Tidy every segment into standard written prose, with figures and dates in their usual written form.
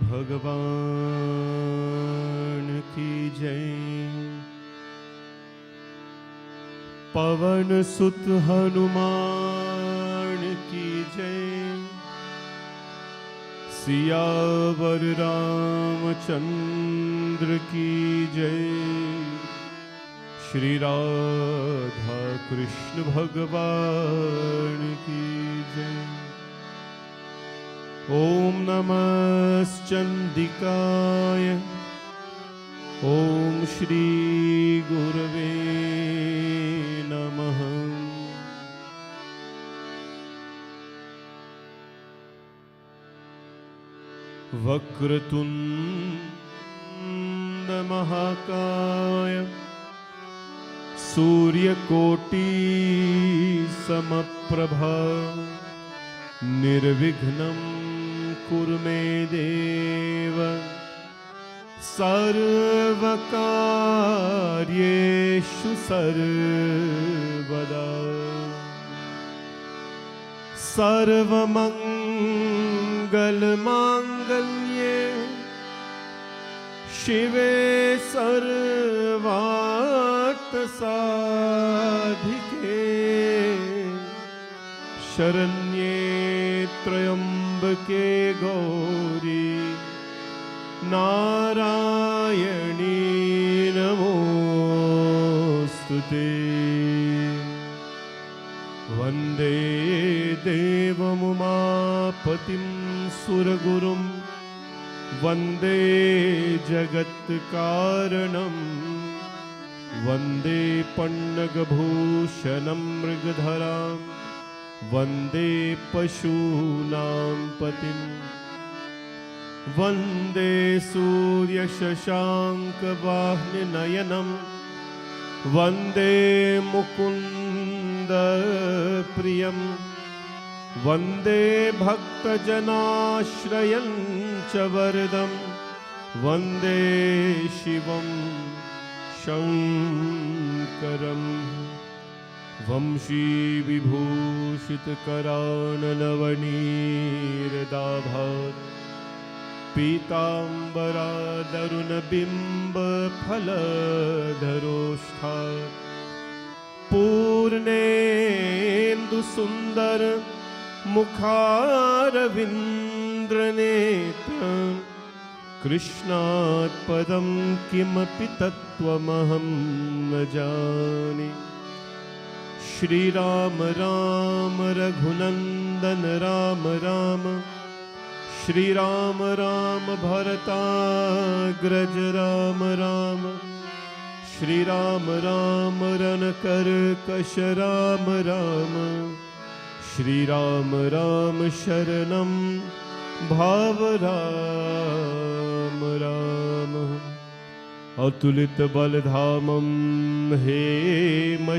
भगवान की जय। पवन सुत हनुमान की जय। सियावर रामचंद्र की जय। श्री राधा कृष्ण भगवान की जय। ओम नमश्चंदिकाय ओम श्री गुरवे नमः। वक्रतुंड महाकाय सूर्यकोटि समप्रभा निर्विघ्नं कुरु मे देव सर्वकार्येषु सर्वदा। सर्वमंगलमांगल्ये शिवे सर्वार्थसाधिके शरण्ये त्र्यंबके गौरी नारायणी नमोस्तुते। वंदे देवमुमापतिं सुरगुरुं वंदे जगत्कारणं वंदे पन्नगभूषणं मृगधरां वंदे पशूनां पतिं वंदे सूर्यशशाङ्कवाह्ननयनं वंदे मुकुन्दप्रियं वंदे भक्तजनाश्रयं च वरदं वंदे शिवं शङ्करम्। वंशी विभूषित करानलवनीरदाभात् पीताम्बरादरुणबिम्बफलधरोष्ठात् पूर्णेन्दुसुन्दर मुखारविन्द्रनेत्रम् कृष्णात् पदं किमपि तत्त्वमहं न जाने। श्रीराम राम रघुनन्दन राम राम श्रीराम राम भरताग्रज राम राम श्रीराम राम रणकर्कश राम राम श्रीराम राम शरणं भाव राम राम। अतुलित बलधामं हेमशैलावदेहं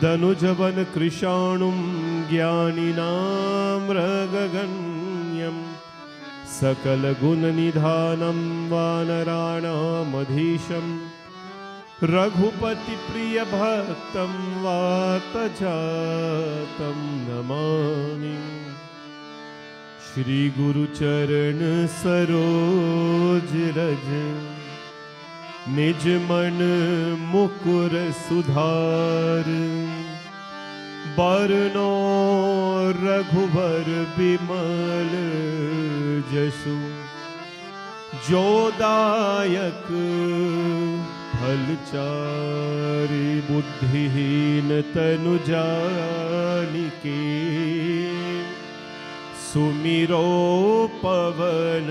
दनुजवन कृशाणुं ज्ञानिनां मृगगण्यं सकलगुणनिधानं वानराणामधीशं रघुपतिप्रियभक्तं वातजातं नमामि। श्री गुरुचरण सरोज रज निज मन मुकुर सुधार बरनो रघुबर बिमल जसु जोदायक फलचारि बुद्धिहीन तनु जानिके सुमिरो पवन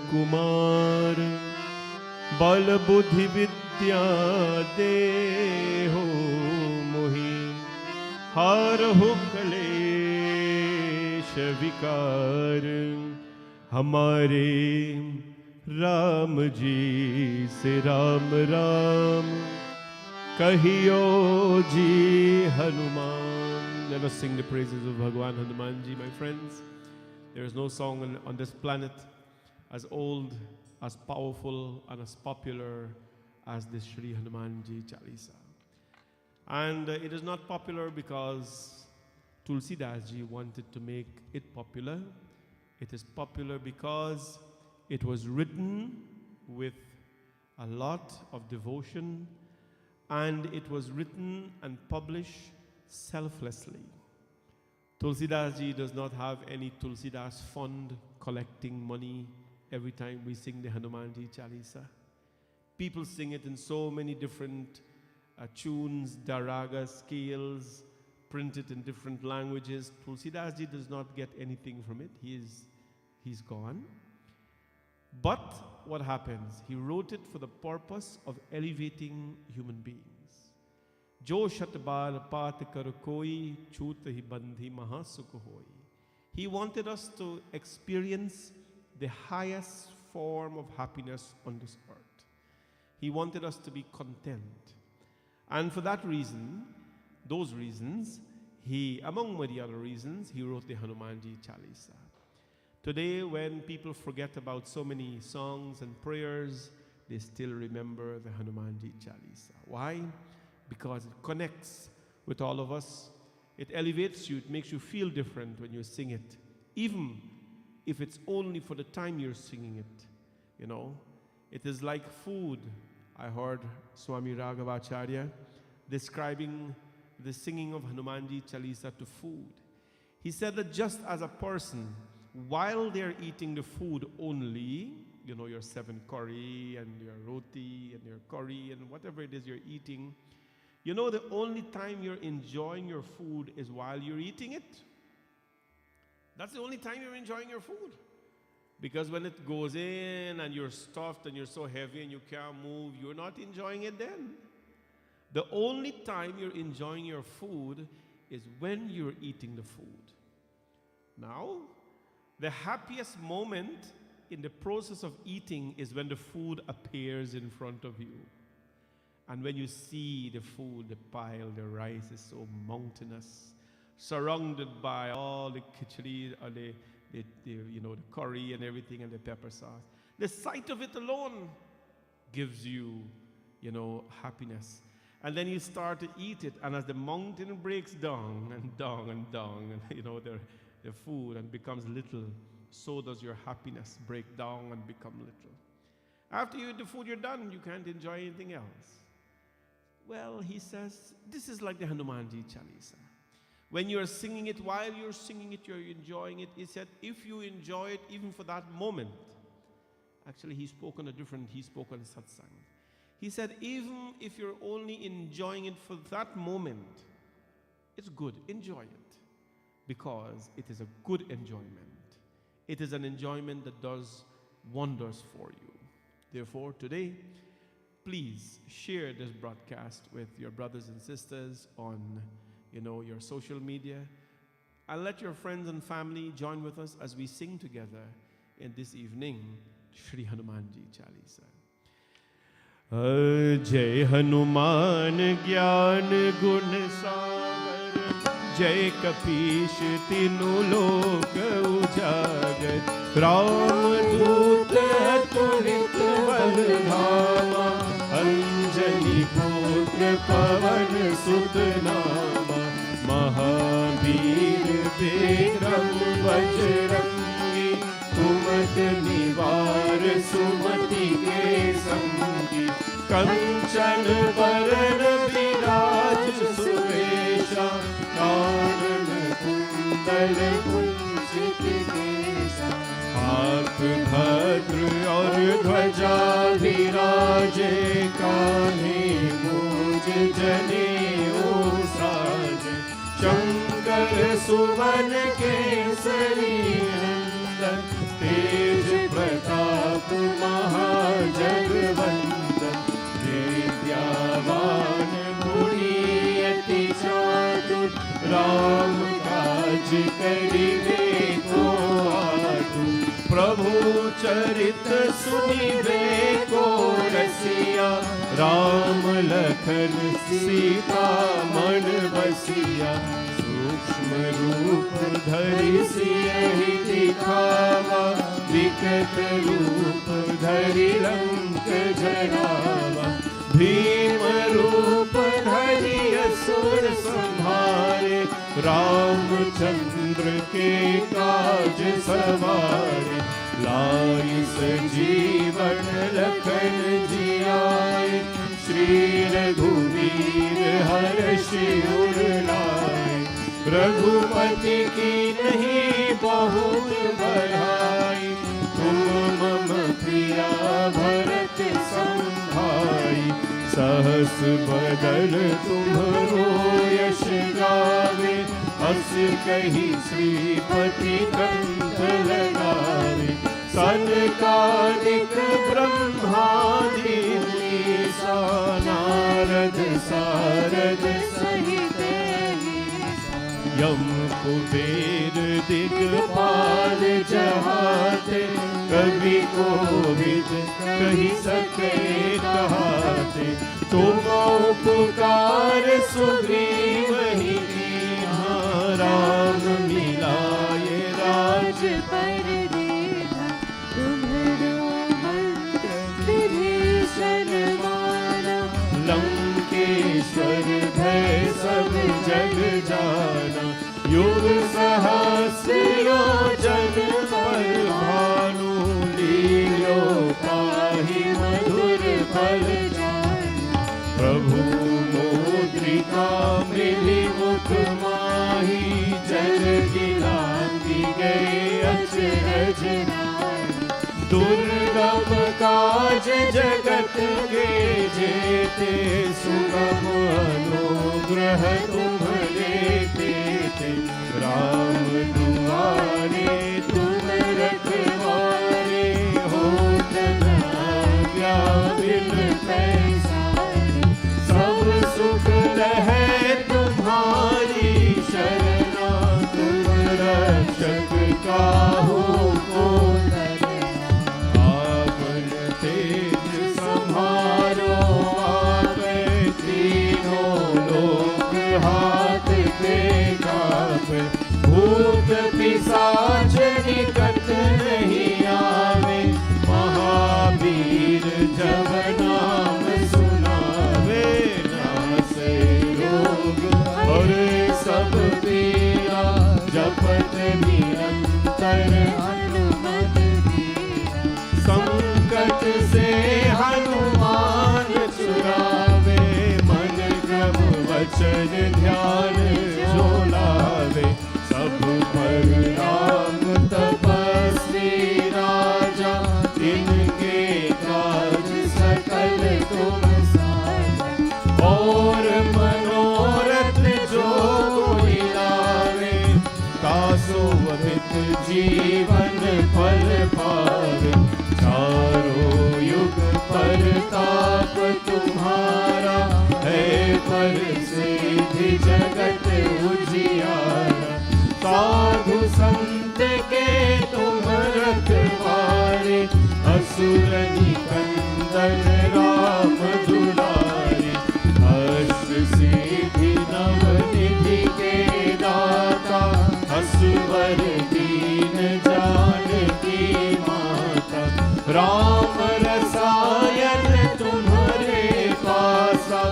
कुमार बल बुद्धि विद्या देहो मोहि हरहु क्लेश विकार। हमारे राम जी से राम राम कहियो जी Hanuman. Let us sing the praises of Bhagwan Hanuman ji, my friends. There is no song on this planet as old, as powerful, and as popular as this Shri Hanuman ji Chalisa. And it is not popular because Tulsidas ji wanted to make it popular. It is popular because it was written with a lot of devotion, and it was written and published selflessly. Tulsidas ji does not have any Tulsidas fund collecting money every time we sing the Hanuman ji Chalisa. People sing it in so many different tunes, daraga, scales, printed in different languages. Tulsidas ji does not get anything from it. He's gone. But what happens? He wrote it for the purpose of elevating human beings. Jo shatbar paat kar koi chut hi bandhi mahasukh hoi. He wanted us to experience the highest form of happiness on this earth. He wanted us to be content. And for that reason, those reasons, among many other reasons, he wrote the Hanumanji Chalisa. Today, when people forget about so many songs and prayers, they still remember the Hanumanji Chalisa. Why? Because it connects with all of us. It elevates you. It makes you feel different when you sing it, even if it's only for the time you're singing it. You know, it is like food. I heard Swami Raghavacharya describing the singing of Hanumanji Chalisa to food. He said that just as a person, while they're eating the food only, you know, your 7 curry and your roti and your curry and whatever it is you're eating, you know, the only time you're enjoying your food is while you're eating it. That's the only time you're enjoying your food. Because when it goes in and you're stuffed and you're so heavy and you can't move, you're not enjoying it then. The only time you're enjoying your food is when you're eating the food. Now, the happiest moment in the process of eating is when the food appears in front of you. And when you see the food, the pile, the rice is so mountainous, surrounded by all the khichdi, the curry and everything and the pepper sauce. The sight of it alone gives you, happiness. And then you start to eat it, and as the mountain breaks down and down and down, and the food and becomes little, so does your happiness break down and become little. After you eat the food, you're done. You can't enjoy anything else. Well, he says, this is like the Hanuman Chalisa. When you're singing it, while you're singing it, you're enjoying it. He said, if you enjoy it even for that moment, actually he spoke on Satsang. He said, even if you're only enjoying it for that moment, it's good, enjoy it. Because it is a good enjoyment. It is an enjoyment that does wonders for you. Therefore, today, please share this broadcast with your brothers and sisters on, your social media. And let your friends and family join with us as we sing together in this evening, Shri Hanumanji Chalisa. Jai Hanuman Gyan Gun Sagar, Jai Kapish Tinu Lok Ujagar, Ram Dut Turit Baldhama, Anjani Putra Pavan Sutnama, Mahavir Vikram Bajrangi, Tumat Nivar Sumati Ke Sangi, Kanchan Varan Viraj Suvesha, Karan Kundal Kunchit Kesha, हाथ भद्र और ध्वजा विराजे, कान्हे मूज जनेऊ साजे, शंकर सुवन केसरी नंदन, तेज प्रताप महाजगवंदन, विद्यावान गुणी अति चातुर, राम काज करिबे को आतुर, प्रभु चरित सुनिबे को रसिया, राम लखन सीता मन बसिया, सूक्ष्म रूप धरि सियहि दिखावा, विकट रूप धरि लंक जरावा, भीम रूप धरि असुर संहारे, रामचंद्र के काज सवारे, लाइ सजीवन लखन जियाए, श्री रघुवीर हर्षि उर लाए, रघुपति की नहीं बहुत बड़ाई, तुम मम प्रिया भरत संभाई, सहस बदन तुम्हरो यश गावे, हस कही श्रीपति कंठ लगावे, सनकादिक ब्रह्मादि मुनीसा, नारद सारद सहित यम कुबेर दिगपाल जहाते, कवि कोविद कही सके कहाते, तुम उपकार सुग्रीवहि कीन्हा, राम मिलाए राज पर दीन्हा, तुम्हरो मंत्र विभीषण माना, लंकेश्वर भय सब जग जाना, युग सहस्र योजन पर भानु, लील्यो पाहि मधुर फल जानु, प्रभु मुद्रिका मिली मुख माही, जल गिलांगी गए अचरज नाहि, दुर्गम काज जगत के जेते, सुगम अनुग्रह तुम्हारे तेते, राम दुआरे तुम रखवारे, होत न आज्ञा बिन पैसारे, सब सुख लहै तुम्हारी शरणा, तुम रक्षक काहू को डरना, आपन तेज सम्हारो आपे, तीनों लोक हाथ पे कापे, भूत पिशाच निकट नहीं आवे, महावीर जब नाम सुनावे, नासे रोग और सब पीरा, जपत निरंतर हनुमत धीरा। संकट से हनुमान छुड़ावे, मन क्रम वचन ध्यान जो लावे। सब पर राम तपस्वी राजा, इनके काज सकल तुम साजा। और मनोरथ जो कोई लावे, तासो अमित जीवन फल पावे। चारों युग परताप तुम्हारा, है पर सिद्धि जगत उजियारा। साधु संत के तुम रखवारे, असुर निकंदन राम दुलारे। अष्ट सिद्धि नवनिधि के दाता, असवर दीन जानकी माता। राम रसायन तुम्हारे पासा,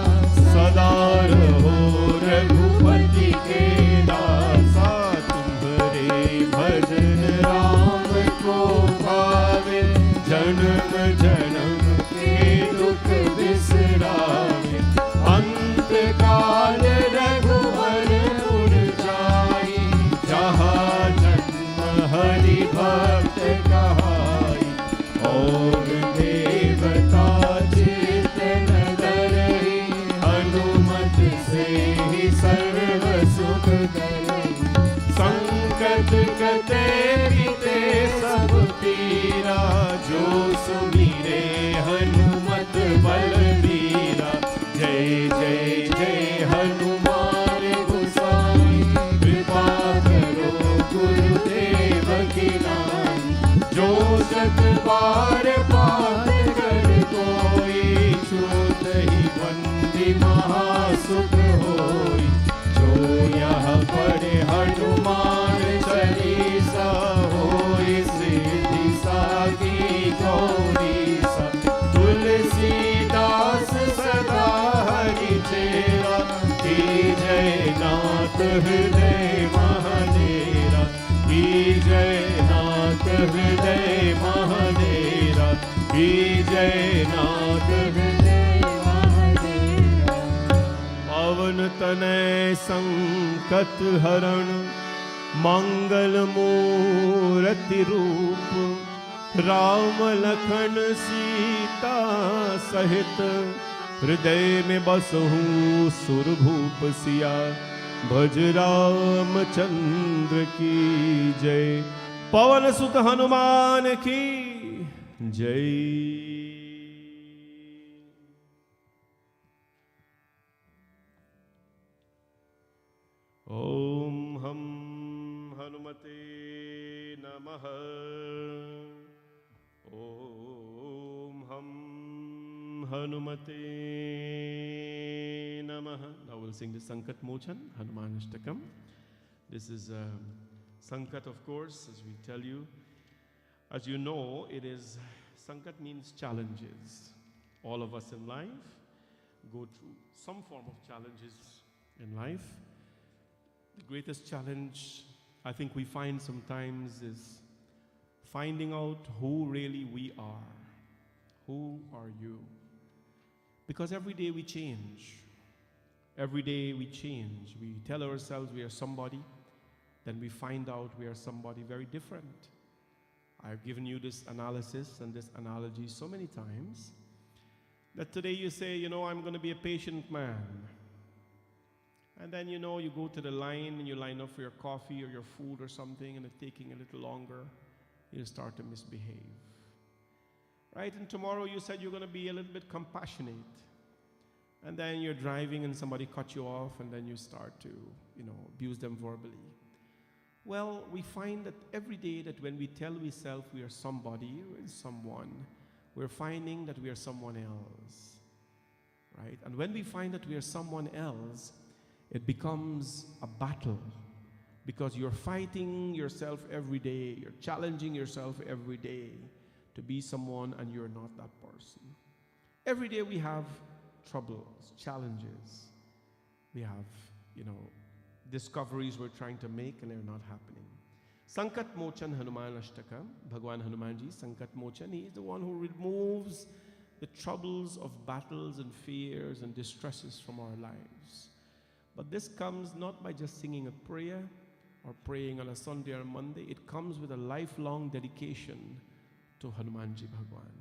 सदा रहो रघुपति के दासा। तुम्हारे भजन राम को भावे, जन्म जन्म के दुख बिसरावे। अंत काल रघुवर पुर जाई, जहाँ जन्म हरि भक्त कहाई। और देवता चित्तन धरई, हनुमत से ही सर्व सुख करई। संकट कटे बीते सब पीरा, जो सुमिरे हनुमत बलबीरा। जय जय जय हनुमान गोसाई, कृपा करो गुरुदेव की नाई। जो शत बार पाठ कर कोई, छूट ही बंदी महासुख होई। जो यह पढ़े हनुमान चालीसा, होय सिद्धि साखी गौरीसा। तुलसीदास सदा हरि चेरा, की जय नाथ हृदय महादेरा। की जय नाथ हृदय महादेरा। की जय नाथ हृदय महादेरा। पवन तनय संकट हरण, मंगल मूर्ति रूप। राम लखन सीता सहित, हृदय में बसहु सुरभूप सिया। भज राम चंद्र की जय, पवन सुत हनुमान की जय। ओम हम हनुमते नमः। ओम हम हनुमते नमः. Now we'll sing the Sankat Mochan, Hanuman Ashtakam. This is Sankat, of course, as we tell you. As you know, Sankat means challenges. All of us in life go through some form of challenges in life. The greatest challenge I think we find sometimes is finding out who really we are. Who are you? Because every day we change. Every day we change. We tell ourselves we are somebody, then we find out we are somebody very different. I've given you this analysis and this analogy so many times that today you say, I'm going to be a patient man. And then, you go to the line and you line up for your coffee or your food or something, and it's taking a little longer. You start to misbehave. Right? And tomorrow you said you're going to be a little bit compassionate. And then you're driving and somebody cut you off, and then you start to, abuse them verbally. Well, we find that every day that when we tell ourselves we are somebody or someone, we're finding that we are someone else. Right? And when we find that we are someone else, it becomes a battle, because you're fighting yourself every day. You're challenging yourself every day to be someone, and you're not that person. Every day we have troubles, challenges. We have, discoveries we're trying to make, and they're not happening. Sankat Mochan Hanuman Ashtakam, Bhagwan Hanumanji, Sankat Mochan, he is the one who removes the troubles of battles and fears and distresses from our lives. But this comes not by just singing a prayer or praying on a Sunday or Monday. It comes with a lifelong dedication to Hanumanji Bhagwan.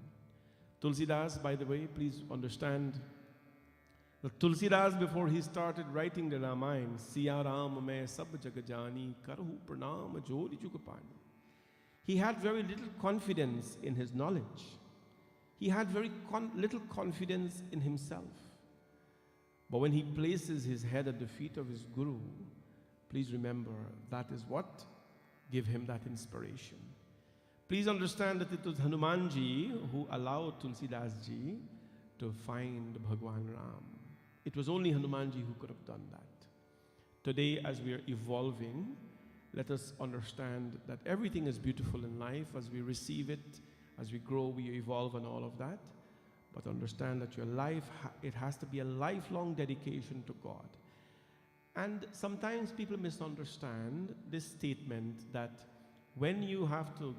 Tulsidas, by the way, please understand that Tulsidas, before he started writing the Ramayana, Siya Ram main sab jag jani, karhu pranam jodi jug pani. He had very little confidence in his knowledge. He had very little confidence in himself. But when he places his head at the feet of his Guru, please remember that is what gave him that inspiration. Please understand that it was Hanumanji who allowed Tulsidas ji to find Bhagwan Ram. It was only Hanumanji who could have done that. Today, as we are evolving, let us understand that everything is beautiful in life. As we receive it, as we grow, we evolve and all of that. But understand that your life, it has to be a lifelong dedication to God. And sometimes people misunderstand this statement that when you have to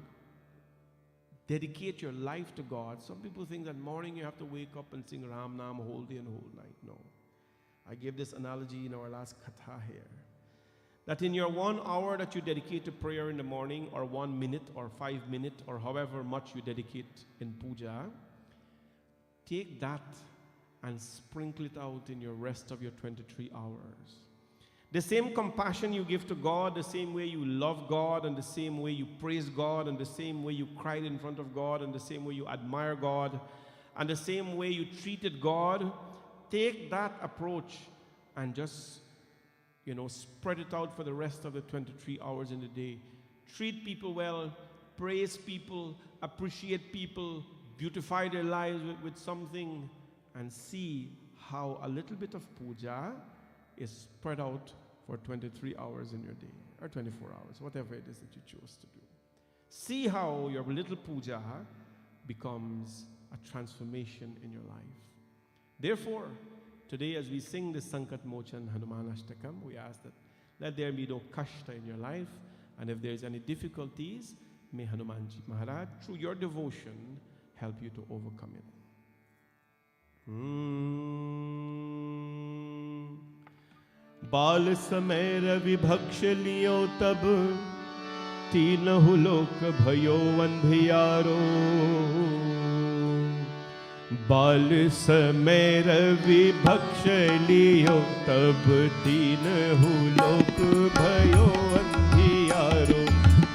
dedicate your life to God, some people think that morning you have to wake up and sing Ram Nam whole day and whole night. No. I gave this analogy in our last katha here. That in your 1 hour that you dedicate to prayer in the morning, or 1 minute or 5 minutes, or however much you dedicate in puja, take that and sprinkle it out in your rest of your 23 hours. The same compassion you give to God, the same way you love God, and the same way you praise God, and the same way you cried in front of God, and the same way you admire God, and the same way you treated God, take that approach and just, spread it out for the rest of the 23 hours in the day. Treat people well, praise people, appreciate people, beautify their lives with something, and see how a little bit of puja is spread out for 23 hours in your day, or 24 hours, whatever it is that you choose to do. See how your little puja becomes a transformation in your life. Therefore, today as we sing this Sankat Mochan Hanuman Ashtakam, we ask that let there be no kashta in your life, and if there's any difficulties, may Hanumanji Maharaj, through your devotion, help you to overcome it. बाल समय रवि भक्ष लियो तब तीनहु लोक भयो अंधियारो बाल समय रवि भक्ष लियो तब तीनहु लोक भयो अंधियारो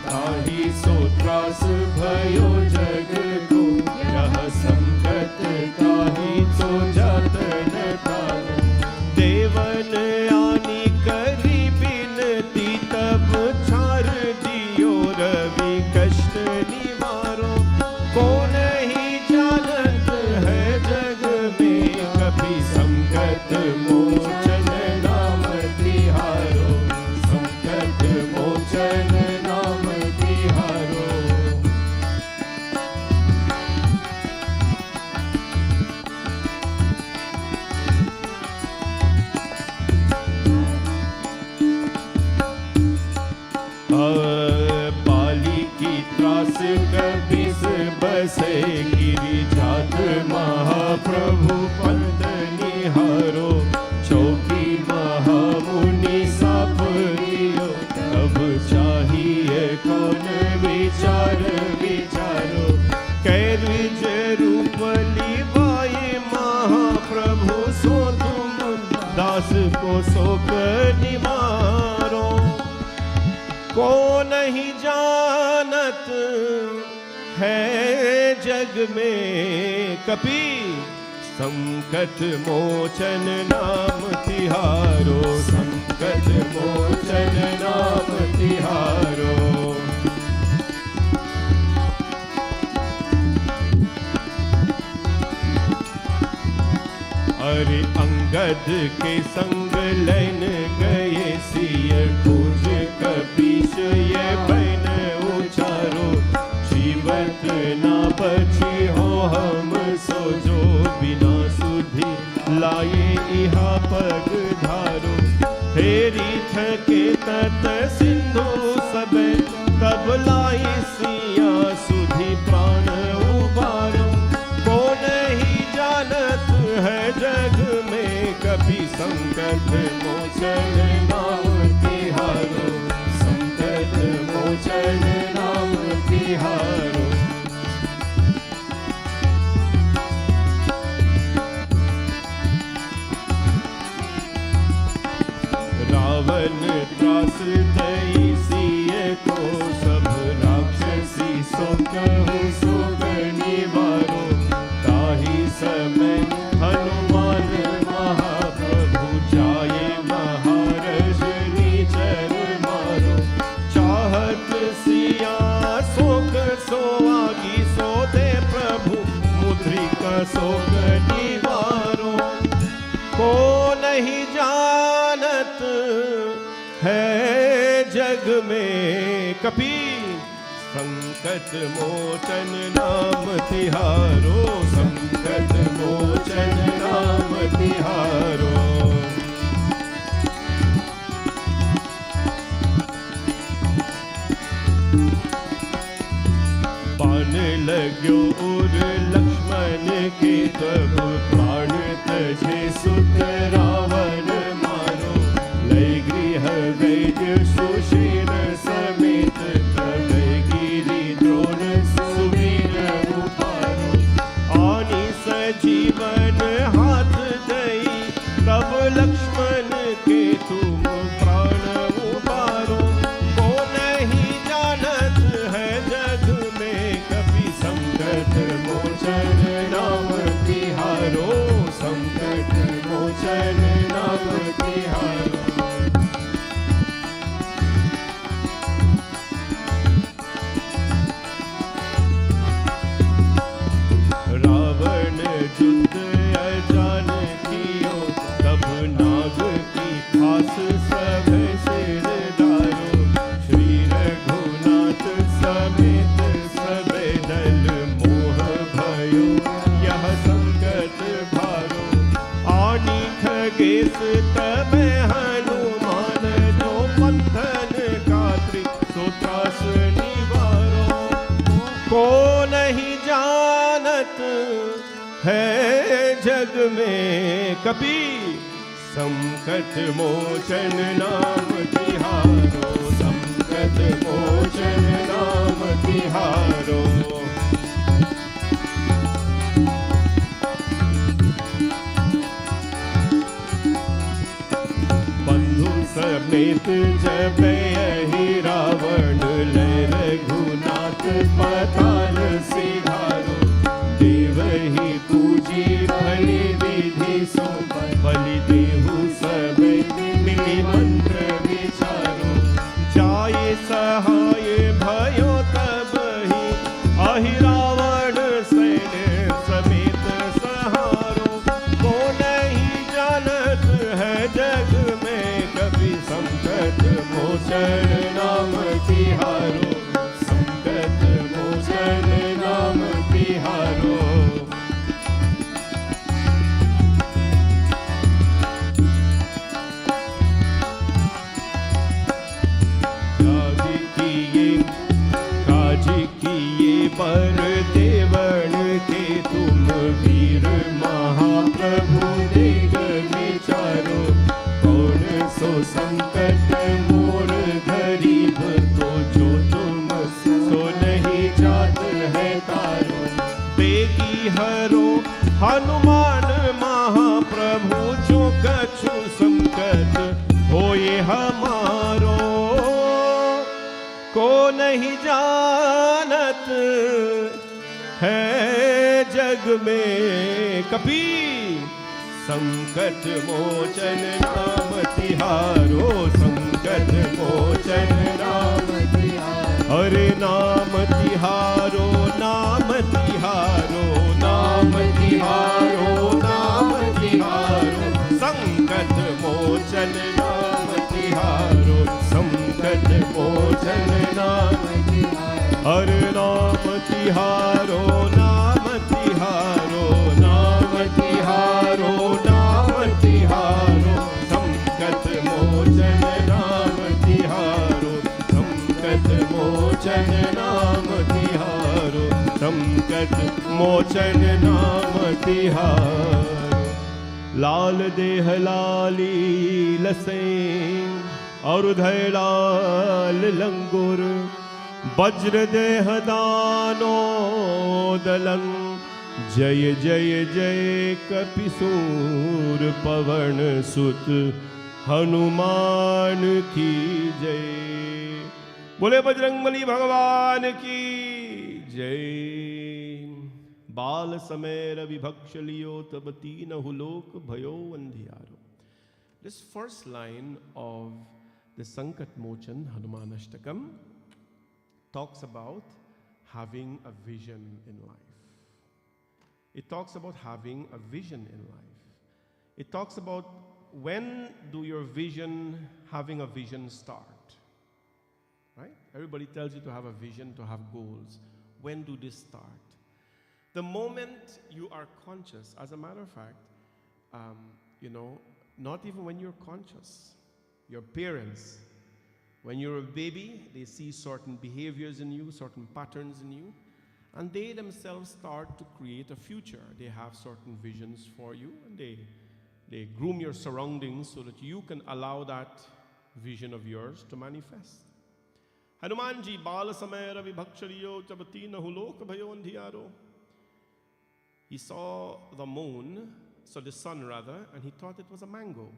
ताहि सो त्रास भयो जग को यह संकट ताहि सो जतन तारो देवन आनी करी बिनती तब छार दियो रवि कष्ट निवारो को नहीं जानत है जग में कभी संकट मोचन नाम तिहारो संकट मोचन नाम तिहारो पाली की त्रास कबिस बसे गिरी जात महाप्रभु पंत निहारो चौकी महामुनि साप दियो अब चाहिए कौन विचार विचारो कैद्विज रूप लिवाए महाप्रभु सो तुम दास को शोक निवारो को नहीं जानत है जग में कपि संकट मोचन नाम तिहारो संकट मोचन नाम तिहारो अरे अंगद के संग लैन गए सिय खोज कपीश ये बैन उचारो जीवत ना बची हो हम सो जो बिना सुधि लाए इहा पग धारो हेरी थके तत सिंधु सब तब लाई सिया सुधी प्राण उबारो। को नहीं जानत है जग में कभी संकट मोचन नाम तिहारो। संकट मोचन नाम तिहारो। रावण त्रास दई सिय को सब राक्षसी सो कहु सुख निवारो। ताहि समय हनुमान महाप्रभु जाये महारज निचर मारो। चाहत सिया शोक सो आगी सो दे प्रभु मुद्रिका शोक निवारो। को नहीं जानत है जग में कभी संकट मोचन नाम तिहारो। संकट मोचन नाम तिहारो। बाण लाग्यो उर लक्ष्मण के तब प्राण तजे सुत रावण मारो। लय गृह वैद्य सुषेण समेत तब गिरि द्रोण सुवीर उपारो। आनि सजीवन हाथ दई तब लक्ष्मण के तुम प्राण उबारो। को नहीं जानत है जग में कभी संकट मोचन नाम तिहारो। संकट मोचन नाम तिहारो। रावण युद्ध अजान कियो तब नाग की फांस सब सिर दारो। श्री रघुनाथ समेत सब दल मोह भयो यह संकट भारो। आनि खगेश तब हनुमान जो पंथन कात्रि सो त्रास निवारो। को नहीं जानत है जग में कभी संकट मोचन नाम तिहारो। संकट मोचन नाम तिहारो। बंधु समेत जब यही रावण लय रघुनाथ पताल सिधारो। देवहि पूजी बलि विधि सो बलि देहु सब मिली मंत्र विचारो। जाय सहाय भयो तब ही आहि रावण सैन्य समेत सहारो। को नहीं जानत है जग में कभी संकट मोचन नाम तिहारो। संकट मोचन नाम तिहारो। काज किए पर देवण के तुम वीर महाप्रभु देख विचारो। कौन सो संकट मोर गरीब तो जो तुम सो नहीं जात है तारो। बेगी हरो हनुमान महाप्रभु जो कछु संकट होए हमारो। को नहीं जानत है जग में कभी संकट मोचन नाम तिहारो। संकट मोचन नाम तिहारो। हरे नाम तिहारो नाम तिहारो। नाम तिहारो नाम तिहारो। संकट मोचन नाम तिहारो। संकट मोचन नाम तिहारो। हरे नाम तिहारो नाम तिहारो। नाम तिहारो नाम तिहारो। संकट मोचन नाम तिहारो। संकट मोचन संकट मोचन नाम तिहार। लाल देह लाली लसें और उधय लाल लंगुर, वज्र देह दानो दलंग। जय जय जय कपिसूर पवन सुत हनुमान की जय। बोले बजरंगबली भगवान की जय। बाल समय रविभक्ष लियो तब तीनहु लोक भयो अंधियारो। This first line of the Sankat Mochan Hanuman Ashtakam talks about having a vision in life. It talks about having a vision in life. It talks about when do your vision, having a vision start? Right? Everybody tells you to have a vision, to have goals. When do this start? The moment you are conscious, as a matter of fact, not even when you're conscious. Your parents, when you're a baby, they see certain behaviors in you, certain patterns in you, and they themselves start to create a future. They have certain visions for you, and they groom your surroundings so that you can allow that vision of yours to manifest. Hanumanji bala samay ravi bhakshariyo chabati nahu lok bhayo andhiyaro. He saw the moon, so the sun rather, and he thought it was a mango,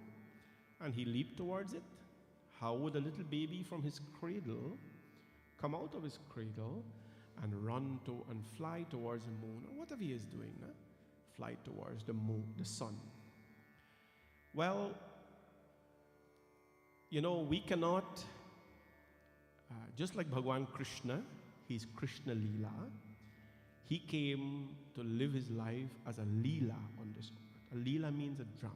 and he leaped towards it. How would a little baby from his cradle come out of his cradle and run to and fly towards the moon, or whatever he is doing, fly towards the moon, the sun? Well, we cannot, just like Bhagwan Krishna, he's Krishna Leela. He came to live his life as a Leela on this earth. A Leela means a drama.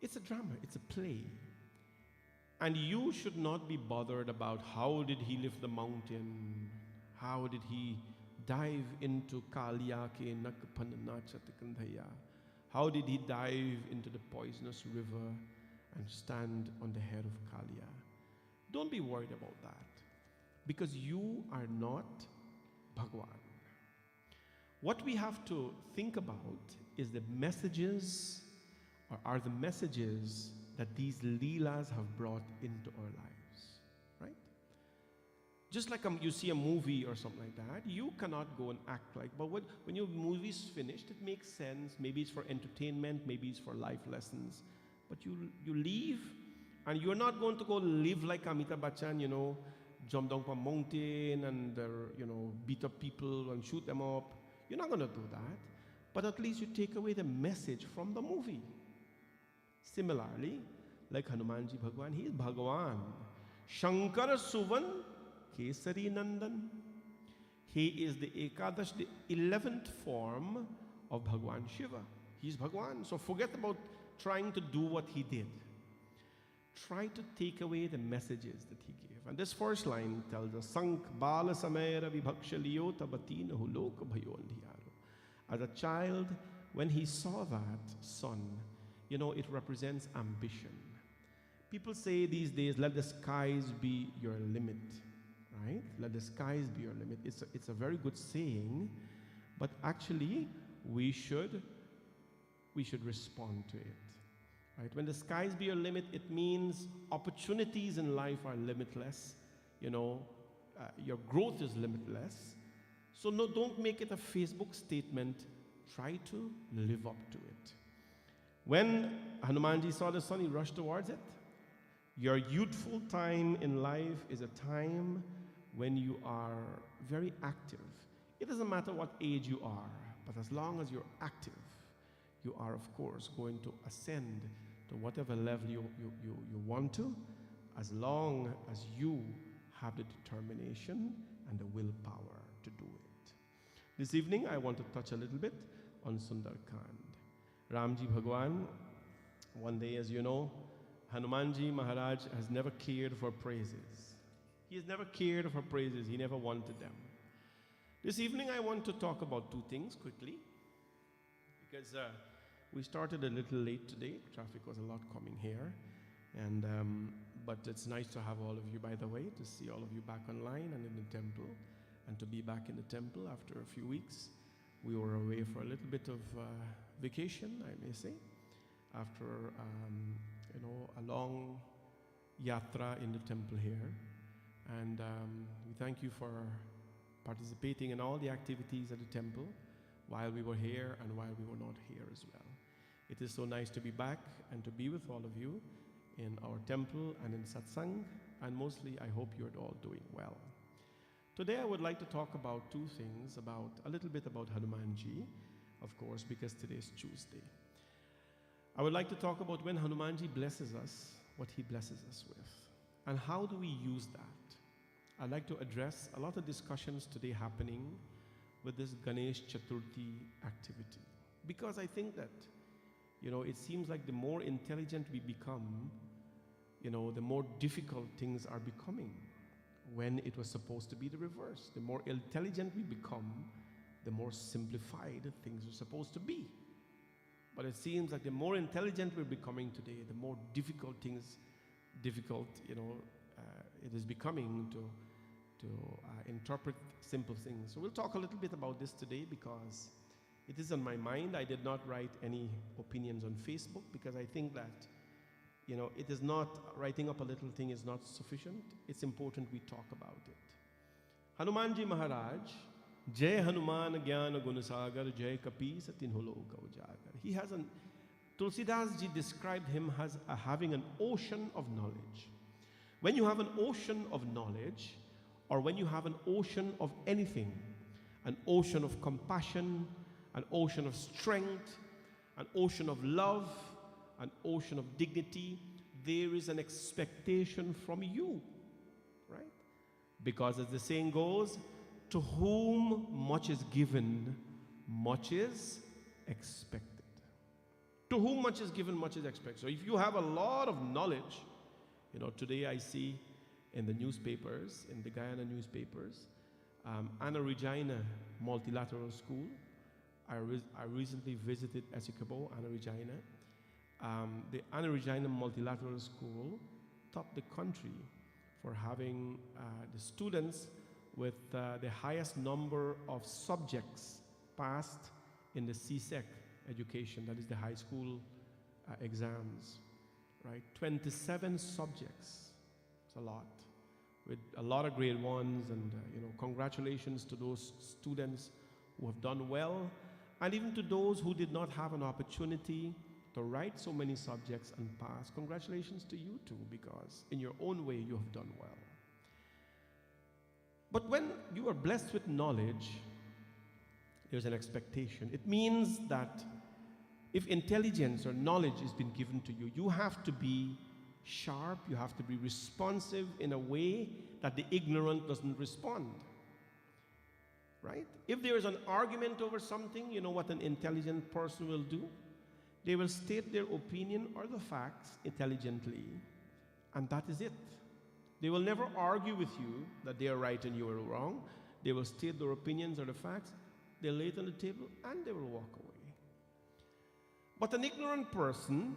It's a drama, it's a play. And you should not be bothered about how did he lift the mountain, how did he dive into Kaliya ke nakpanna chatakandhaya, how did he dive into the poisonous river and stand on the head of Kaliya. Don't be worried about that, because you are not Bhagwan. What we have to think about is the messages, or are the messages that these Leelas have brought into our lives, right? Just like you see a movie or something like that, you cannot go and act like, but when your movie's finished, it makes sense. Maybe it's for entertainment, maybe it's for life lessons, but you leave, and you're not going to go live like Amitabh Bachchan, jump down from a mountain and beat up people and shoot them up. You're not going to do that, but at least you take away the message from the movie. Similarly, like Hanumanji Bhagwan, he is Bhagwan. Shankar Suvan Kesari Nandan. He is the Ekadash, the 11th form of Bhagwan Shiva. He's Bhagwan. So forget about trying to do what he did. Try to take away the messages that he gave. And this first line tells us, Sank bala samera vibhakshaliyo tabatinahu loka bhayo andhiyaro. As a child, when he saw that sun, it represents ambition. People say these days, let the skies be your limit, right? Let the skies be your limit. It's a very good saying, but actually we should respond to it, right? When the skies be your limit, it means opportunities in life are limitless. Your growth is limitless. So no, don't make it a Facebook statement. Try to live up to it. When Hanumanji saw the sun, he rushed towards it. Your youthful time in life is a time when you are very active. It doesn't matter what age you are, but as long as you're active, you are, of course, going to ascend to whatever level you want to, as long as you have the determination and the willpower to do it. This evening, I want to touch a little bit on Sundarkand. Ramji Bhagwan, one day, as you know, Hanumanji Maharaj has never cared for praises. He has never cared for praises. He never wanted them. This evening, I want to talk about two things quickly, because we started a little late today. Traffic was a lot coming here. But it's nice to have all of you, by the way, to see all of you back online and in the temple. and to be back in the temple after a few weeks. We were away for a little bit of vacation, I may say, after a long yatra in the temple here. And we thank you for participating in all the activities at the temple while we were here and while we were not here as well. It is so nice to be back and to be with all of you in our temple and in Satsang, and mostly I hope you're all doing well. Today I would like to talk about two things, a little bit about Hanumanji, of course, because today is Tuesday. I would like to talk about when Hanumanji blesses us, what he blesses us with, and how do we use that. I'd like to address a lot of discussions today happening with this Ganesh Chaturthi activity, because I think that, it seems like the more intelligent we become, the more difficult things are becoming, when it was supposed to be the reverse. The more intelligent we become, the more simplified things are supposed to be. But it seems like the more intelligent we're becoming today, the more difficult it is becoming to interpret simple things. So we'll talk a little bit about this today because it is on my mind. I did not write any opinions on Facebook because I think that it is not, writing up a little thing is not sufficient. It's important we talk about it. Hanumanji Maharaj, Jai Hanuman Gyana Gunasagar, Jai Kapi Satinhuloka Ujagar. He has Tulsidas ji described him as having an ocean of knowledge. When you have an ocean of knowledge, or when you have an ocean of anything, an ocean of compassion, an ocean of strength, an ocean of love, an ocean of dignity, there is an expectation from you, right? Because as the saying goes, to whom much is given, much is expected. To whom much is given, much is expected. So if you have a lot of knowledge, today I see in the newspapers, in the Guyana newspapers, Anna Regina Multilateral School. I recently visited Essequibo, Anna Regina. The Anna Regina Multilateral School topped the country for having the students with the highest number of subjects passed in the CSEC education, that is the high school exams, right? 27 subjects, it's a lot, with a lot of grade ones, and congratulations to those students who have done well, and even to those who did not have an opportunity to write so many subjects and pass. Congratulations to you too, because in your own way you have done well. But when you are blessed with knowledge, there's an expectation. It means that if intelligence or knowledge has been given to you, you have to be sharp, you have to be responsive in a way that the ignorant doesn't respond. Right? If there is an argument over something, you know what an intelligent person will do? They will state their opinion or the facts intelligently, and that is it. They will never argue with you that they are right and you are wrong. They will state their opinions or the facts, they'll lay it on the table, and they will walk away. But an ignorant person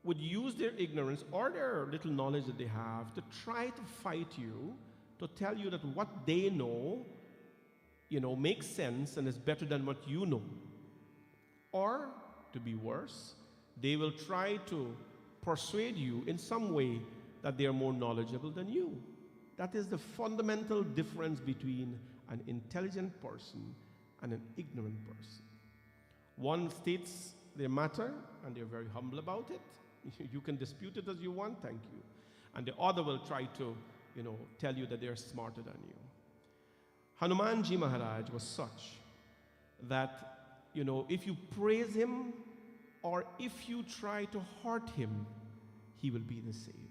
would use their ignorance or their little knowledge that they have to try to fight you, to tell you that what they know, makes sense and is better than what you know. Or, to be worse, they will try to persuade you in some way that they are more knowledgeable than you. That is the fundamental difference between an intelligent person and an ignorant person. One states their matter and they're very humble about it. You can dispute it as you want, thank you. And the other will try to, tell you that they're smarter than you. Hanumanji Maharaj was such that, if you praise him or if you try to hurt him, he will be the same.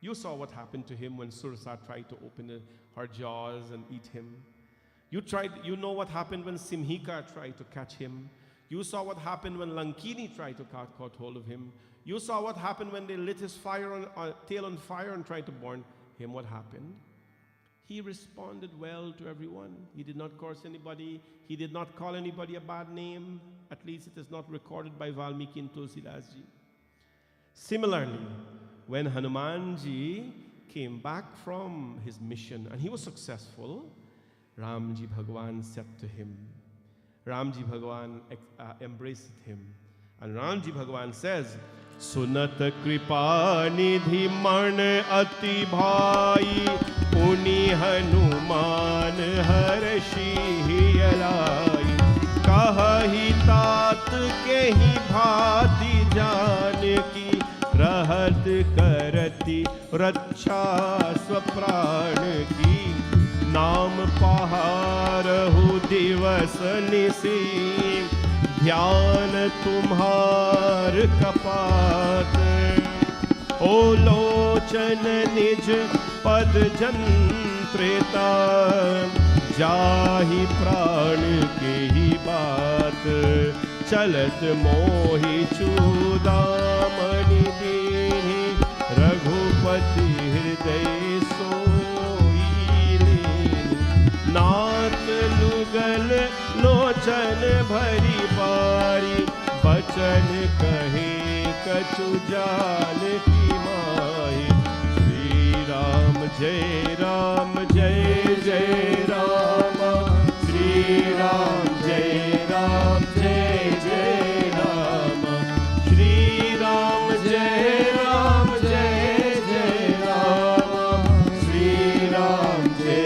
You saw what happened to him when Sursa tried to open her jaws and eat him. You know what happened when Simhika tried to catch him. You saw what happened when Lankini tried to caught hold of him. You saw what happened when they lit his tail on fire and tried to burn him. What happened? He responded well to everyone. He did not curse anybody. He did not call anybody a bad name. At least it is not recorded by Valmiki and Tulsidas ji. Similarly, when Hanumanji came back from his mission and he was successful, Ramji Bhagwan said to him, Ramji Bhagwan embraced him. And Ramji Bhagwan says, Sunat kripa nidhi man ati bhai, uni Hanuman harshi alai, kahi tat kehi bhati jaan ki, रहत करती रक्षा स्वप्राण की, नाम पहारहु दिवस निसी, ध्यान तुम्हार कपात, ओ लोचन निज पद जंत्रिता, जाहि प्राण के ही बात, चलत मोहि चूदामणि दीन्हि, रघुपति हृदय सोई लीन्हि, नाथ नुगल लोचन भरी बारी, बचन कहे कछु जान की माही, श्री राम जय राम जय जय राम, श्री राम जय राम जय जय राम, श्री राम जय राम जय जय राम, श्री राम जय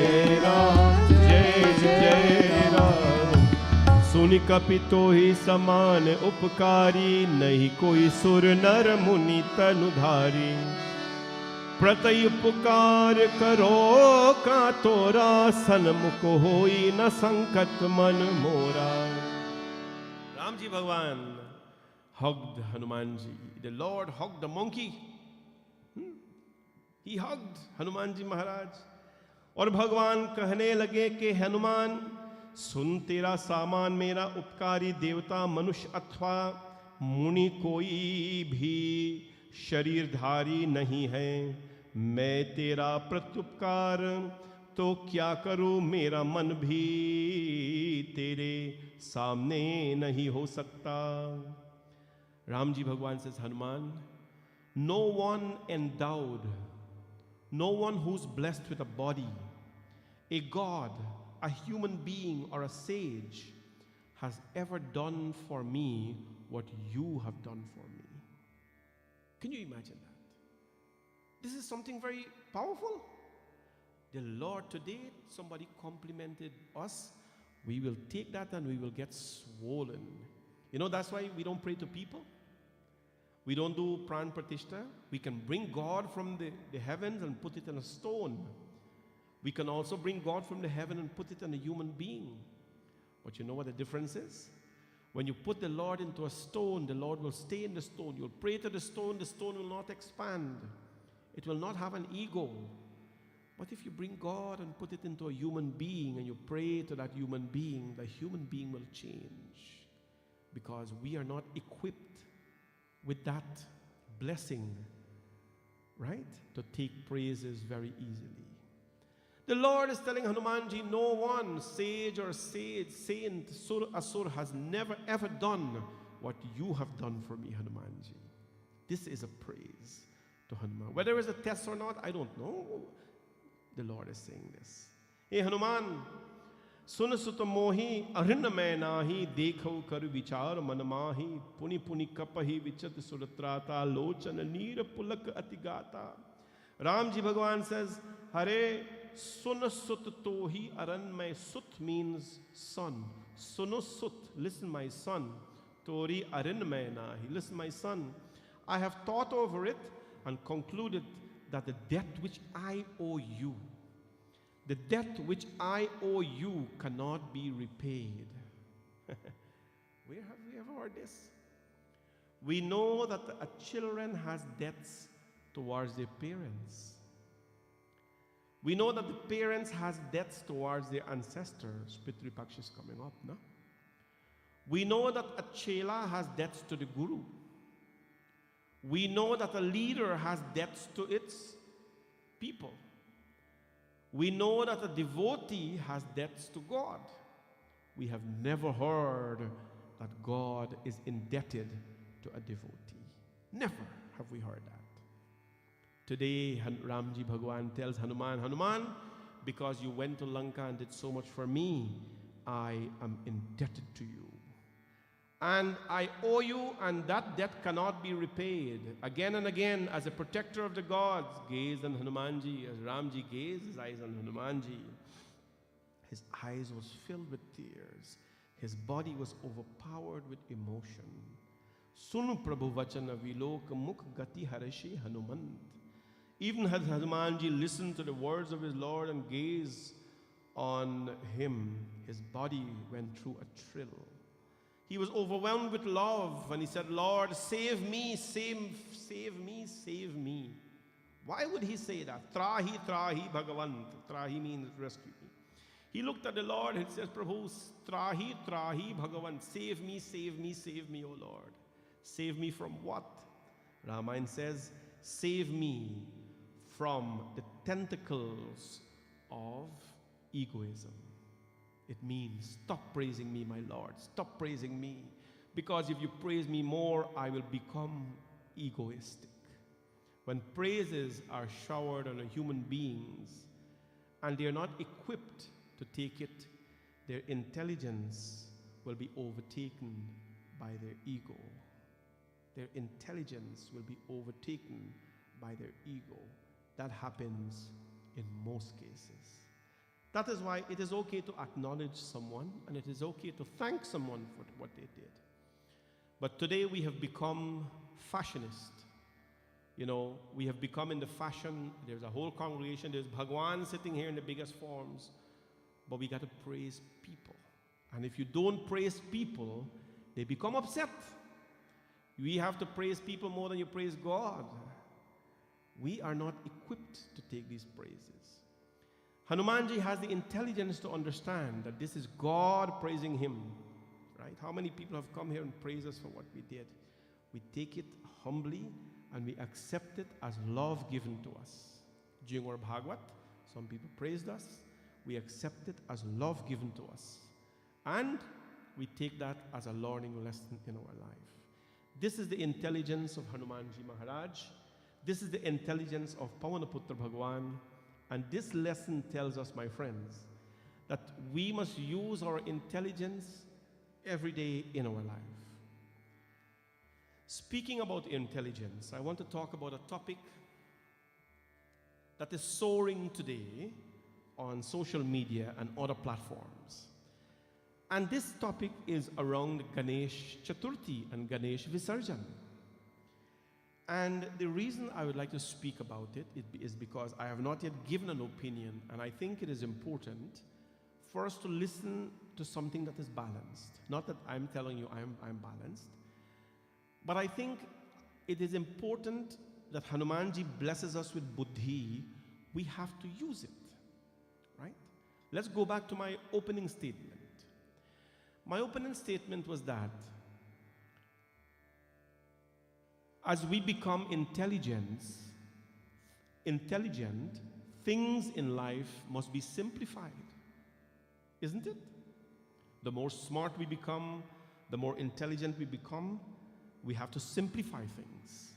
जय राम। सुनि कपितो ही समान उपकारी, नहीं कोई सुर नर मुनि तनुधारी, प्रतय पुकार करो का तोरा, सन्मुख होई न संकट मन मोरा। Ramji Bhagwan hugged Hanumanji. The Lord hugged the monkey. He hugged Hanumanji Maharaj. और भगवान कहने लगे कि हनुमान, सुन तेरा सामान मेरा उपकारी देवता मनुष्य अथवा मुनि कोई भी शरीरधारी नहीं है। मैं तेरा प्रत्युपकार तो क्या करूं, मेरा मन भी तेरे सामने नहीं हो सकता। राम जी भगवान says, Hanuman, no one endowed, no one who's blessed with a body, a god, a human being or a sage has ever done for me what you have done for me. Can you imagine that? This is something very powerful. The Lord today, somebody complimented us, we will take that and we will get swollen. You know, that's why we don't pray to people. We don't do pran pratishtha. We can bring God from the heavens and put it in a stone. We can also bring God from the heaven and put it in a human being. But you know what the difference is? When you put the Lord into a stone, the Lord will stay in the stone. You'll pray to the stone will not expand. It will not have an ego. But if you bring God and put it into a human being and you pray to that human being, the human being will change. Because we are not equipped with that blessing, right? To take praises very easily. The Lord is telling Hanumanji, no one, sage or saint, sur, asur, has never ever done what you have done for me, Hanumanji. This is a praise to Hanuman. Whether it's a test or not, I don't know. The Lord is saying this. Hey Hanuman, sun sut mohi arin मैं नाही, देखो कर विचार मन माही, पुनि पुनि कपहि विचत सुरत्राता, लोचन नीर पुलक अतिगाता. Ramji Bhagwan says, Hare sun sut tohi aran मैं. Sut means son. Suno sut, listen my son. Tori arin मैं nahi, listen my son. I have thought over it and concluded that the debt which I owe you, the debt which I owe you cannot be repaid. Where have we ever heard this? We know that a children has debts towards their parents. We know that the parents has debts towards their ancestors. Pitri Paksh is coming up, no? We know that a chela has debts to the guru. We know that a leader has debts to its people. We know that a devotee has debts to God. We have never heard that God is indebted to a devotee. Never have we heard that. Today, Ramji Bhagwan tells Hanuman, Hanuman, because you went to Lanka and did so much for me, I am indebted to you. And I owe you, and that debt cannot be repaid. Again and again, as a protector of the gods, gazed on Hanumanji, as Ramji gazed his eyes on Hanumanji. His eyes was filled with tears. His body was overpowered with emotion. Sunu Prabhu Vachana Vilok Mukh Gati Harishi Hanumant. Even as Hanumanji listened to the words of his Lord and gazed on him, his body went through a thrill. He was overwhelmed with love when he said, Lord, save me, save me, save me. Why would he say that? Trahi, trahi, Bhagavant. Trahi means rescue me. He looked at the Lord and says, Prabhu, trahi, trahi, Bhagavant. Save me, save me, save me, O Lord. Save me from what? Ramayana says, save me from the tentacles of egoism. It means stop praising me, my Lord. Stop praising me. Because if you praise me more, I will become egoistic. When praises are showered on human beings and they are not equipped to take it, their intelligence will be overtaken by their ego. Their intelligence will be overtaken by their ego. That happens in most cases. That is why it is okay to acknowledge someone and it is okay to thank someone for what they did. But today we have become fashionist. You know, we have become in the fashion, there's a whole congregation, there's Bhagwan sitting here in the biggest forms, but we got to praise people. And if you don't praise people, they become upset. We have to praise people more than you praise God. We are not equipped to take these praises. Hanumanji has the intelligence to understand that this is God praising him, right? How many people have come here and praised us for what we did? We take it humbly and we accept it as love given to us. During our Bhagavad, some people praised us. We accept it as love given to us. And we take that as a learning lesson in our life. This is the intelligence of Hanumanji Maharaj. This is the intelligence of Pavanaputra Bhagwan. And this lesson tells us, my friends, that we must use our intelligence every day in our life. Speaking about intelligence, I want to talk about a topic that is soaring today on social media and other platforms. And this topic is around Ganesh Chaturthi and Ganesh Visarjan. And the reason I would like to speak about it is because I have not yet given an opinion, and I think it is important for us to listen to something that is balanced. Not that I'm telling you I'm balanced, but I think it is important that Hanumanji blesses us with buddhi. We have to use it, right? Let's go back to my opening statement. My opening statement was that as we become intelligent, things in life must be simplified. Isn't it? The more smart we become, the more intelligent we become, we have to simplify things.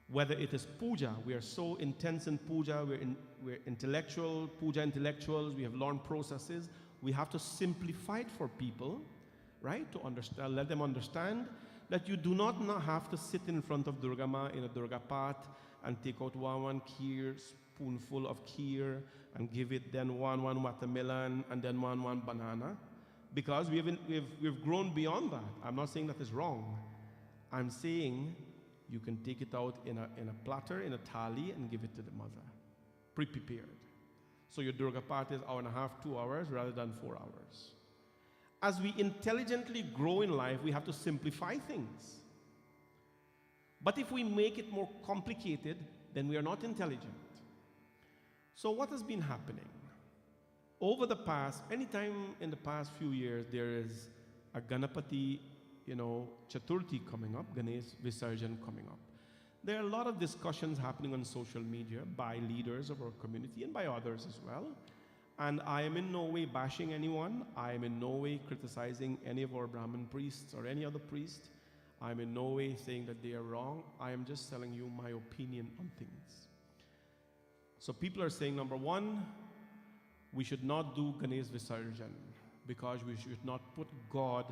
Whether it is puja, we are so intense in puja, we're intellectual, puja intellectuals, we have learned processes. We have to simplify it for people, right? To understand, let them understand that you do not have to sit in front of Durga Ma in a Durga Path and take out one kheer, spoonful of kheer, and give it then one watermelon and then one banana, because we've grown beyond that. I'm not saying that is wrong. I'm saying you can take it out in a platter, in a thali, and give it to the mother, pre-prepared. So your Durga Path is 1.5 to 2 hours rather than 4 hours. As we intelligently grow in life, we have to simplify things. But if we make it more complicated, then we are not intelligent. So what has been happening? Over the past, anytime in the past few years, there is a Ganapati, Chaturthi coming up, Ganesh Visarjan coming up. There are a lot of discussions happening on social media by leaders of our community and by others as well. And I am in no way bashing anyone. I am in no way criticizing any of our Brahmin priests or any other priest. I am in no way saying that they are wrong. I am just telling you my opinion on things. So people are saying, number one, we should not do Ganesh Visarjan because we should not put God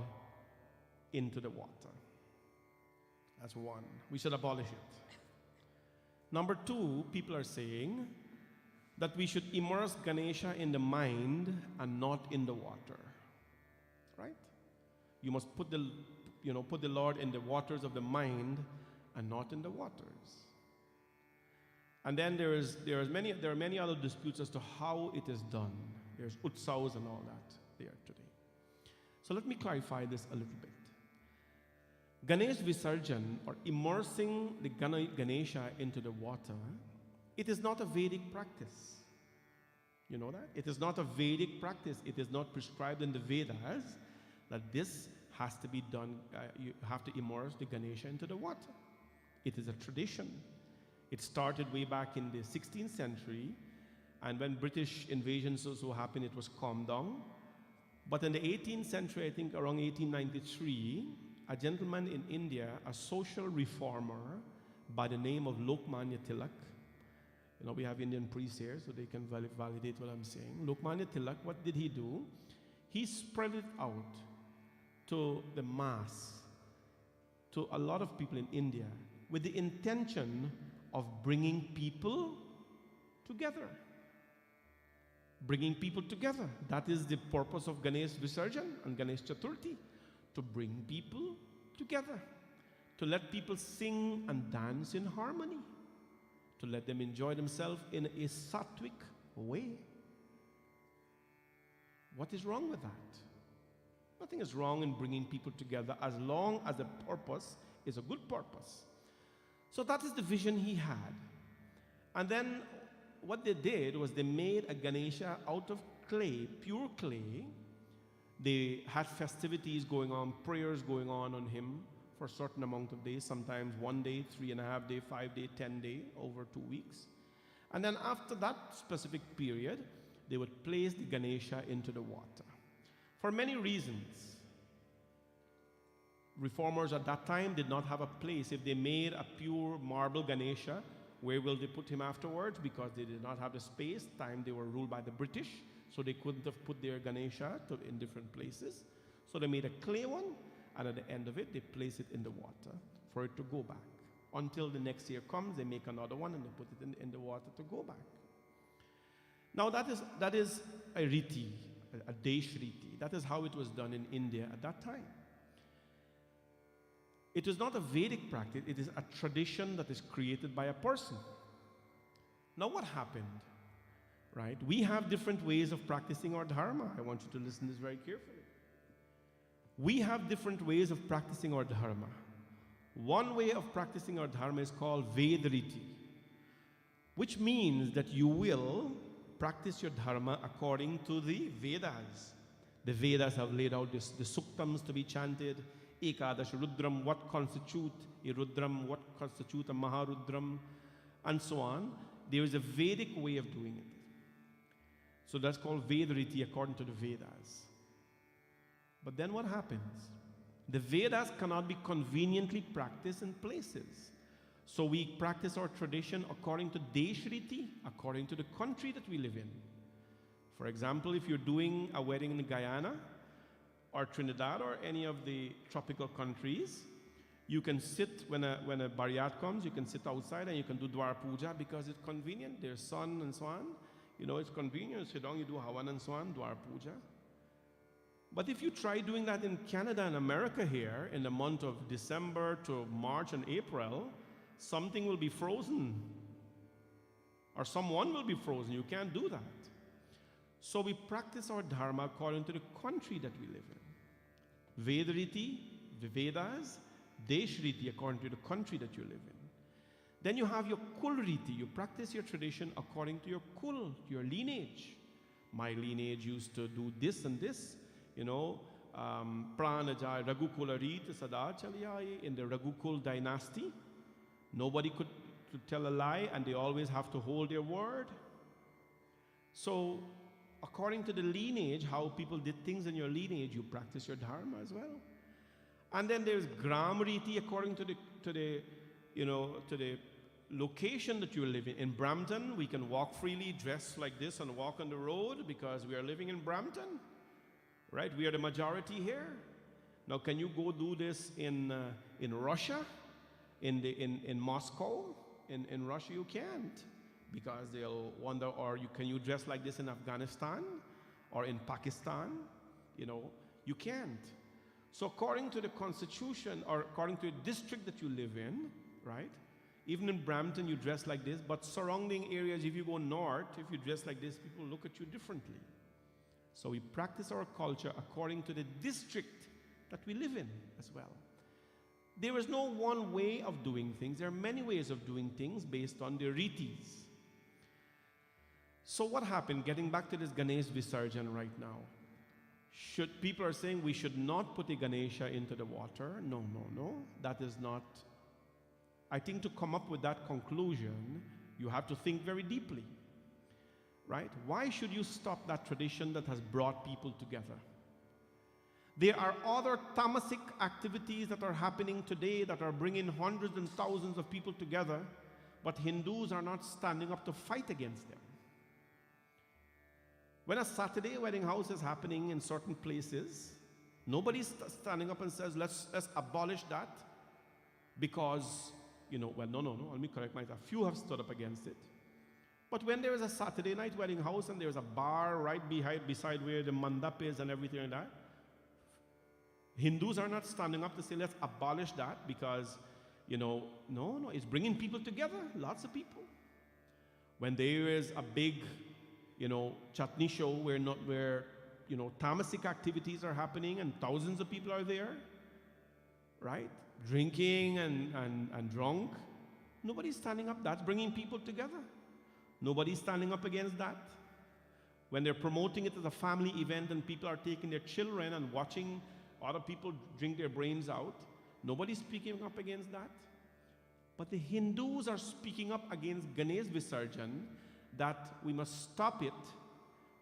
into the water. That's one. We should abolish it. Number two, people are saying that we should immerse Ganesha in the mind and not in the water. Right? You must put the Lord in the waters of the mind and not in the waters. And then there are many other disputes as to how it is done. There's utsavas and all that there today. So let me clarify this a little bit. Ganesh Visarjan, or immersing the Ganesha into the water, it is not a Vedic practice. You know that? It is not a Vedic practice. It is not prescribed in the Vedas that this has to be done. You have to immerse the Ganesha into the water. It is a tradition. It started way back in the 16th century, and when British invasion so happened, it was calmed down. But in the 18th century, I think around 1893, a gentleman in India, a social reformer by the name of Lokmanya Tilak, we have Indian priests here, so they can validate what I'm saying. Lokmanya Tilak, what did he do? He spread it out to the mass, to a lot of people in India, with the intention of bringing people together. Bringing people together. That is the purpose of Ganesh Visarjan and Ganesh Chaturthi. To bring people together. To let people sing and dance in harmony. To let them enjoy themselves in a sattvic way. What is wrong with that? Nothing is wrong in bringing people together as long as the purpose is a good purpose. So that is the vision he had. And then what they did was they made a Ganesha out of clay, pure clay. They had festivities going on, prayers going on him for a certain amount of days, sometimes 1 day, 3.5 days, 5 days, 10 days, over 2 weeks. And then after that specific period, they would place the Ganesha into the water. For many reasons. Reformers at that time did not have a place. If they made a pure marble Ganesha, where will they put him afterwards? Because they did not have the space. Time they were ruled by the British, so they couldn't have put their Ganesha in different places. So they made a clay one, and at the end of it, they place it in the water for it to go back. Until the next year comes, they make another one and they put it in the water to go back. Now that is a riti, a desh riti. That is how it was done in India at that time. It is not a Vedic practice, it is a tradition that is created by a person. Now what happened? Right? We have different ways of practicing our dharma. I want you to listen to this very carefully. We have different ways of practicing our dharma. One way of practicing our dharma is called Vedariti, which means that you will practice your dharma according to the Vedas. The Vedas have laid out the suktams to be chanted, Ekadash Rudram, what constitute a Rudram, what constitute a Maharudram, and so on. There is a Vedic way of doing it. So that's called Vedariti according to the Vedas. But then what happens? The Vedas cannot be conveniently practiced in places. So we practice our tradition according to Deshriti, according to the country that we live in. For example, if you're doing a wedding in Guyana, or Trinidad, or any of the tropical countries, you can sit, when a Bariat comes, you can sit outside and you can do Dwar Puja because it's convenient. There's sun and so on. It's convenient. You sit down, you do Havan and so on, Dwar Puja. But if you try doing that in Canada and America here, in the month of December to March and April, something will be frozen. Or someone will be frozen. You can't do that. So we practice our dharma according to the country that we live in. Vedariti, the Vedas, Deshriti, according to the country that you live in. Then you have your Kulriti. You practice your tradition according to your Kul, your lineage. My lineage used to do this and this. Pranajai Raghukularit Sada Chaliyaye in the Raghukul dynasty. Nobody could tell a lie, and they always have to hold their word. So, according to the lineage, how people did things in your lineage, you practice your dharma as well. And then there's Gram Riti according to the location that you're living in Brampton, we can walk freely, dress like this, and walk on the road because we are living in Brampton, right? We are the majority here. Now, can you go do this in Russia, in Moscow, in Russia? You can't, because they'll wonder. Or can you dress like this in Afghanistan or in Pakistan? You know, you can't. So according to the constitution, or according to the district that you live in, right? Even in Brampton, you dress like this, but surrounding areas, if you go north, if you dress like this, people look at you differently. So we practice our culture according to the district that we live in as well. There is no one way of doing things. There are many ways of doing things based on the ritis. So what happened, getting back to this Ganesh Visarjan right now, people are saying we should not put a Ganesha into the water. No, that is not. I think to come up with that conclusion, you have to think very deeply, right? Why should you stop that tradition that has brought people together? There are other tamasic activities that are happening today that are bringing hundreds and thousands of people together, but Hindus are not standing up to fight against them. When a Saturday wedding house is happening in certain places, nobody's standing up and says, let's abolish that because, well, no, let me correct myself. A few have stood up against it. But when there is a Saturday night wedding house and there's a bar right beside where the mandap is and everything like that, Hindus are not standing up to say, let's abolish that because, no, it's bringing people together, lots of people. When there is a big, chutney show where tamasic activities are happening and thousands of people are there, right? Drinking and drunk. Nobody's standing up. That's bringing people together. Nobody's standing up against that. When they're promoting it as a family event and people are taking their children and watching other people drink their brains out, nobody's speaking up against that. But the Hindus are speaking up against Ganesh Visarjan, that we must stop it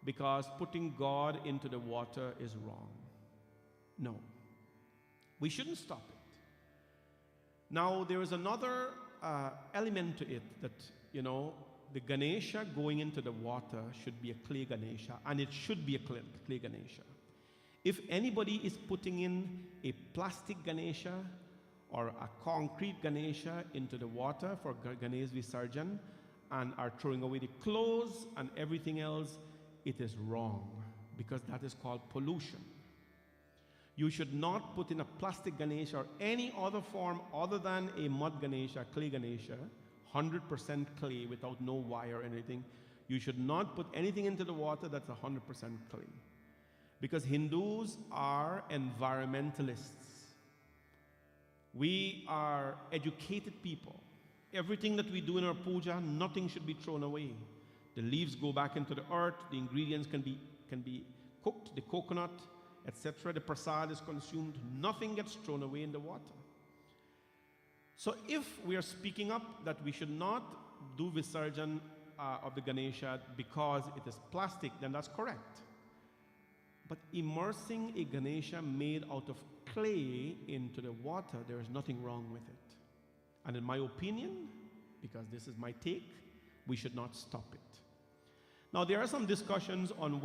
because putting God into the water is wrong. No, we shouldn't stop it. Now, there is another element to it that, the Ganesha going into the water should be a clay Ganesha, and it should be a clay Ganesha. If anybody is putting in a plastic Ganesha or a concrete Ganesha into the water for Ganesh Visarjan and are throwing away the clothes and everything else, it is wrong because that is called pollution. You should not put in a plastic Ganesha or any other form other than a mud Ganesha, clay Ganesha, 100% clay without no wire or anything. You should not put anything into the water that's 100% clay. Because Hindus are environmentalists. We are educated people. Everything that we do in our puja, nothing should be thrown away. The leaves go back into the earth, the ingredients can be cooked, the coconut, etc. The prasad is consumed, nothing gets thrown away in the water. So if we are speaking up that we should not do Visarjan of the Ganesha because it is plastic, then that's correct. But immersing a Ganesha made out of clay into the water, there is nothing wrong with it. And in my opinion, because this is my take, we should not stop it. Now, there are some discussions on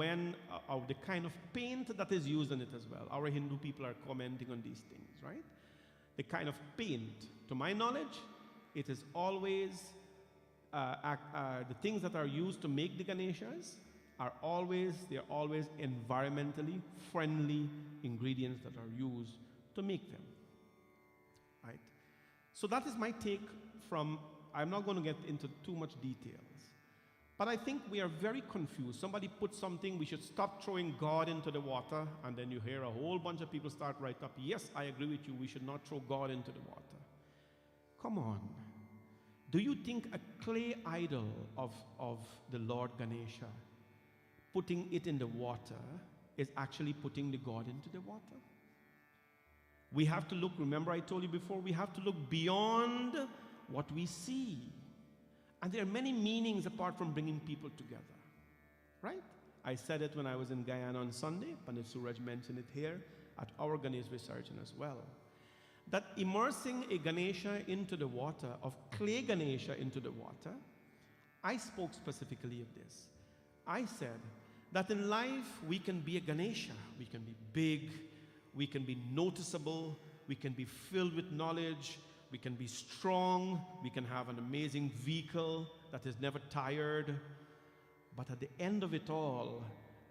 of the kind of paint that is used in it as well. Our Hindu people are commenting on these things, right? The kind of paint. To my knowledge, it is always, the things that are used to make the Ganeshas they're always environmentally friendly ingredients that are used to make them, right? So that is my take from, I'm not going to get into too much details, but I think we are very confused. Somebody put something, we should stop throwing God into the water, and then you hear a whole bunch of people start right up, yes, I agree with you, we should not throw God into the water. Come on. Do you think a clay idol of the Lord Ganesha, putting it in the water, is actually putting the God into the water? We have to look, remember I told you before, we have to look beyond what we see. And there are many meanings apart from bringing people together, right? I said it when I was in Guyana on Sunday. Pandit Suraj mentioned it here at our Ganesh Visarjan as well. that immersing a Ganesha into the water, of clay Ganesha into the water, I spoke specifically of this. I said that in life we can be a Ganesha. We can be big, we can be noticeable, we can be filled with knowledge, we can be strong, we can have an amazing vehicle that is never tired. But at the end of it all,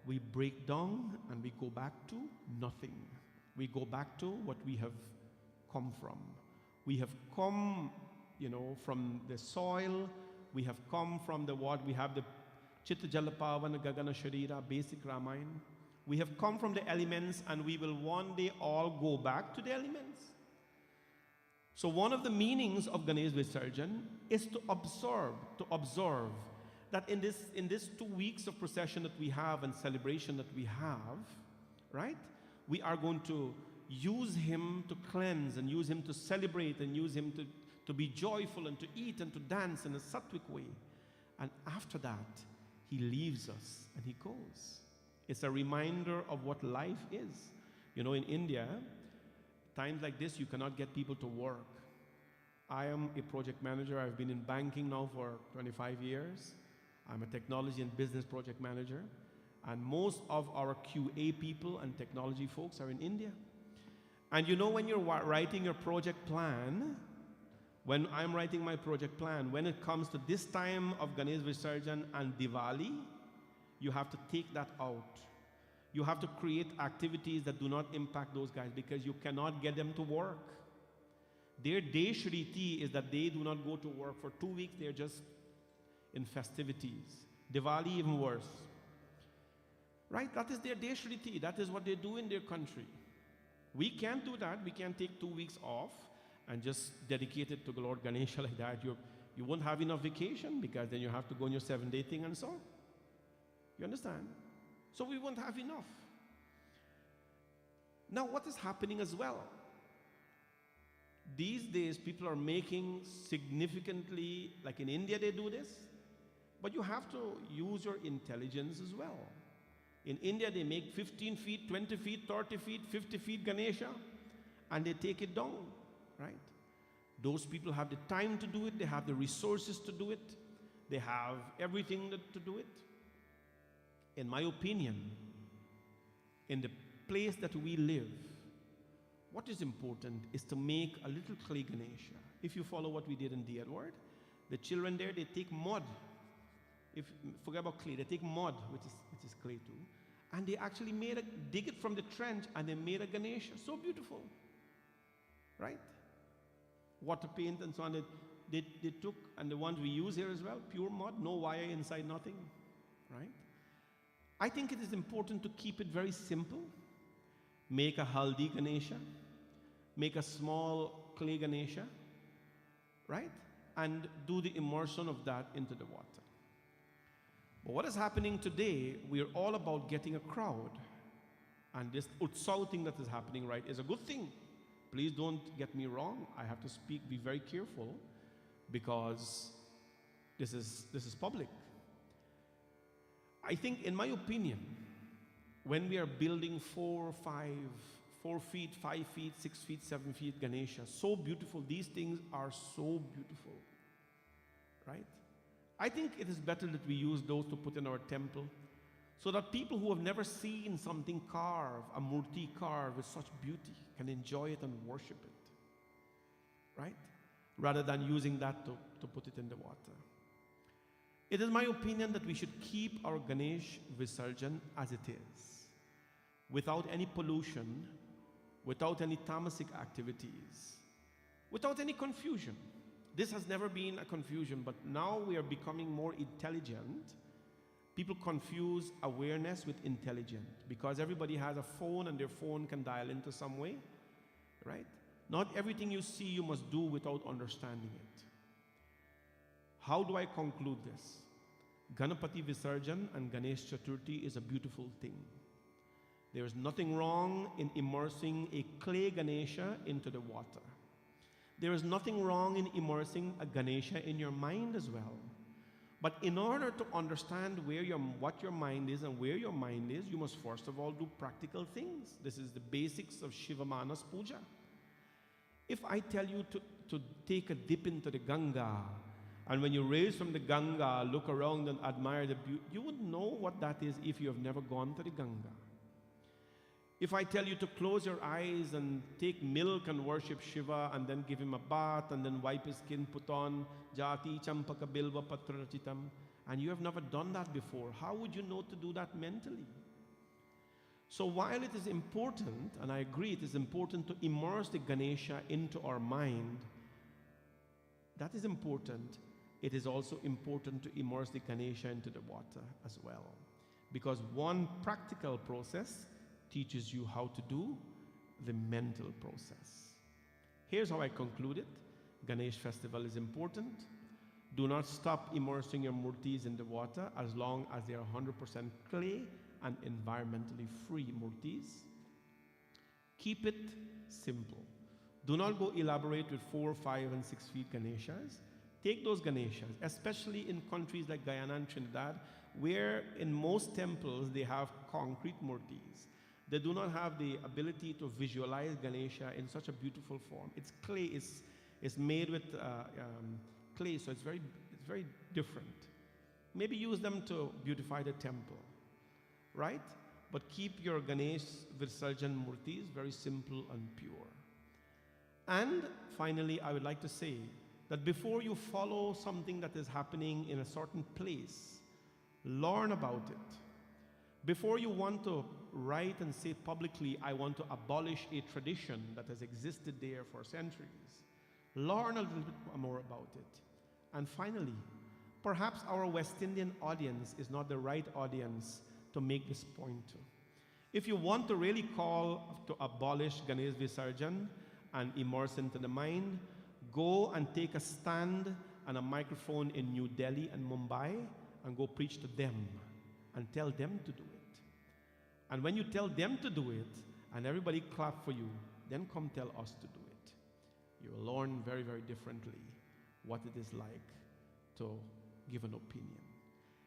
we break down and we go back to nothing. We go back to what we have come from. We have come, from the soil. We have come from the what? We have the Chitta Jalapavana Gagana Sharira, basic Ramayana. We have come from the elements, and we will one day all go back to the elements. So one of the meanings of Ganesh Visarjan is to observe that in this 2 weeks of procession that we have and celebration that we have, right? We are going to use him to cleanse and use him to celebrate and use him to be joyful and to eat and to dance in a sattvic way. And after that, he leaves us and he goes. It's a reminder of what life is. In India, times like this, you cannot get people to work. I am a project manager. I've been in banking now for 25 years. I'm a technology and business project manager. And most of our QA people and technology folks are in India. And when you're writing your project plan, when I'm writing my project plan, when it comes to this time of Ganesh Visarjan and Diwali, you have to take that out. You have to create activities that do not impact those guys, because you cannot get them to work. Their Deshriti is that they do not go to work for 2 weeks. They're just in festivities. Diwali even worse. Right? That is their Deshriti. That is what they do in their country. We can't do that. We can't take 2 weeks off and just dedicate it to the Lord Ganesha like that. You won't have enough vacation, because then you have to go on your 7-day thing and so on. You understand? So we won't have enough. Now what is happening as well? These days people are making significantly, like in India they do this, but you have to use your intelligence as well. In India they make 15 feet, 20 feet, 30 feet, 50 feet Ganesha, and they take it down, right? Those people have the time to do it, they have the resources to do it, they have everything to do it. In my opinion, in the place that we live, what is important is to make a little clay Ganesha. If you follow what we did in D. Edward, the children there, they take mud. Forget about clay, they take mud, which is clay too, and they actually dig it from the trench, and they made a Ganesha. So beautiful, right? Water paint and so on. They took, and the ones we use here as well, pure mud, no wire inside, nothing, right? I think it is important to keep it very simple. Make a Haldi Ganesha, make a small clay Ganesha, right? And do the immersion of that into the water. But what is happening today, we are all about getting a crowd. And this Utsav thing that is happening, right, is a good thing. Please don't get me wrong. I have to be very careful, because this is public. I think, in my opinion, when we are building 4 feet, 5 feet, 6 feet, 7 feet Ganesha, so beautiful, these things are so beautiful, right? I think it is better that we use those to put in our temple, so that people who have never seen something carved, a murti carved with such beauty, can enjoy it and worship it, right? Rather than using that to put it in the water. It is my opinion that we should keep our Ganesh Visarjan as it is, without any pollution, without any tamasic activities, without any confusion. This has never been a confusion, but now we are becoming more intelligent. People confuse awareness with intelligent, because everybody has a phone and their phone can dial into some way, right? Not everything you see you must do without understanding it. How do I conclude this? Ganapati Visarjan and Ganesh Chaturthi is a beautiful thing. There is nothing wrong in immersing a clay Ganesha into the water. There is nothing wrong in immersing a Ganesha in your mind as well. But in order to understand what your mind is and where your mind is, you must first of all do practical things. This is the basics of Shiva Manas Puja. If I tell you to take a dip into the Ganga, and when you raise from the Ganga, look around and admire the beauty, you wouldn't know what that is if you have never gone to the Ganga. If I tell you to close your eyes and take milk and worship Shiva and then give him a bath and then wipe his skin, put on Jati Champaka Bilva Patra Rachitam, and you have never done that before, how would you know to do that mentally? So while it is important, and I agree it is important to immerse the Ganesha into our mind, that is important. It is also important to immerse the Ganesha into the water as well. Because one practical process teaches you how to do the mental process. Here's how I conclude it. Ganesh festival is important. Do not stop immersing your murtis in the water as long as they are 100% clay and environmentally free murtis. Keep it simple. Do not go elaborate with 4, 5, and 6 feet Ganeshas. Take those Ganeshas, especially in countries like Guyana and Trinidad, where in most temples they have concrete murtis. They do not have the ability to visualize Ganesha in such a beautiful form. It's clay, it's made with clay, so it's very different. Maybe use them to beautify the temple, right? But keep your Ganesh Visarjan murtis very simple and pure. And finally, I would like to say that before you follow something that is happening in a certain place, learn about it. Before you want to write and say publicly, I want to abolish a tradition that has existed there for centuries, learn a little bit more about it. And finally, perhaps our West Indian audience is not the right audience to make this point to. If you want to really call to abolish Ganesh Visarjan and immerse into the mind, go and take a stand and a microphone in New Delhi and Mumbai and go preach to them and tell them to do it. And when you tell them to do it and everybody clap for you, then come tell us to do it. You will learn very, very differently what it is like to give an opinion.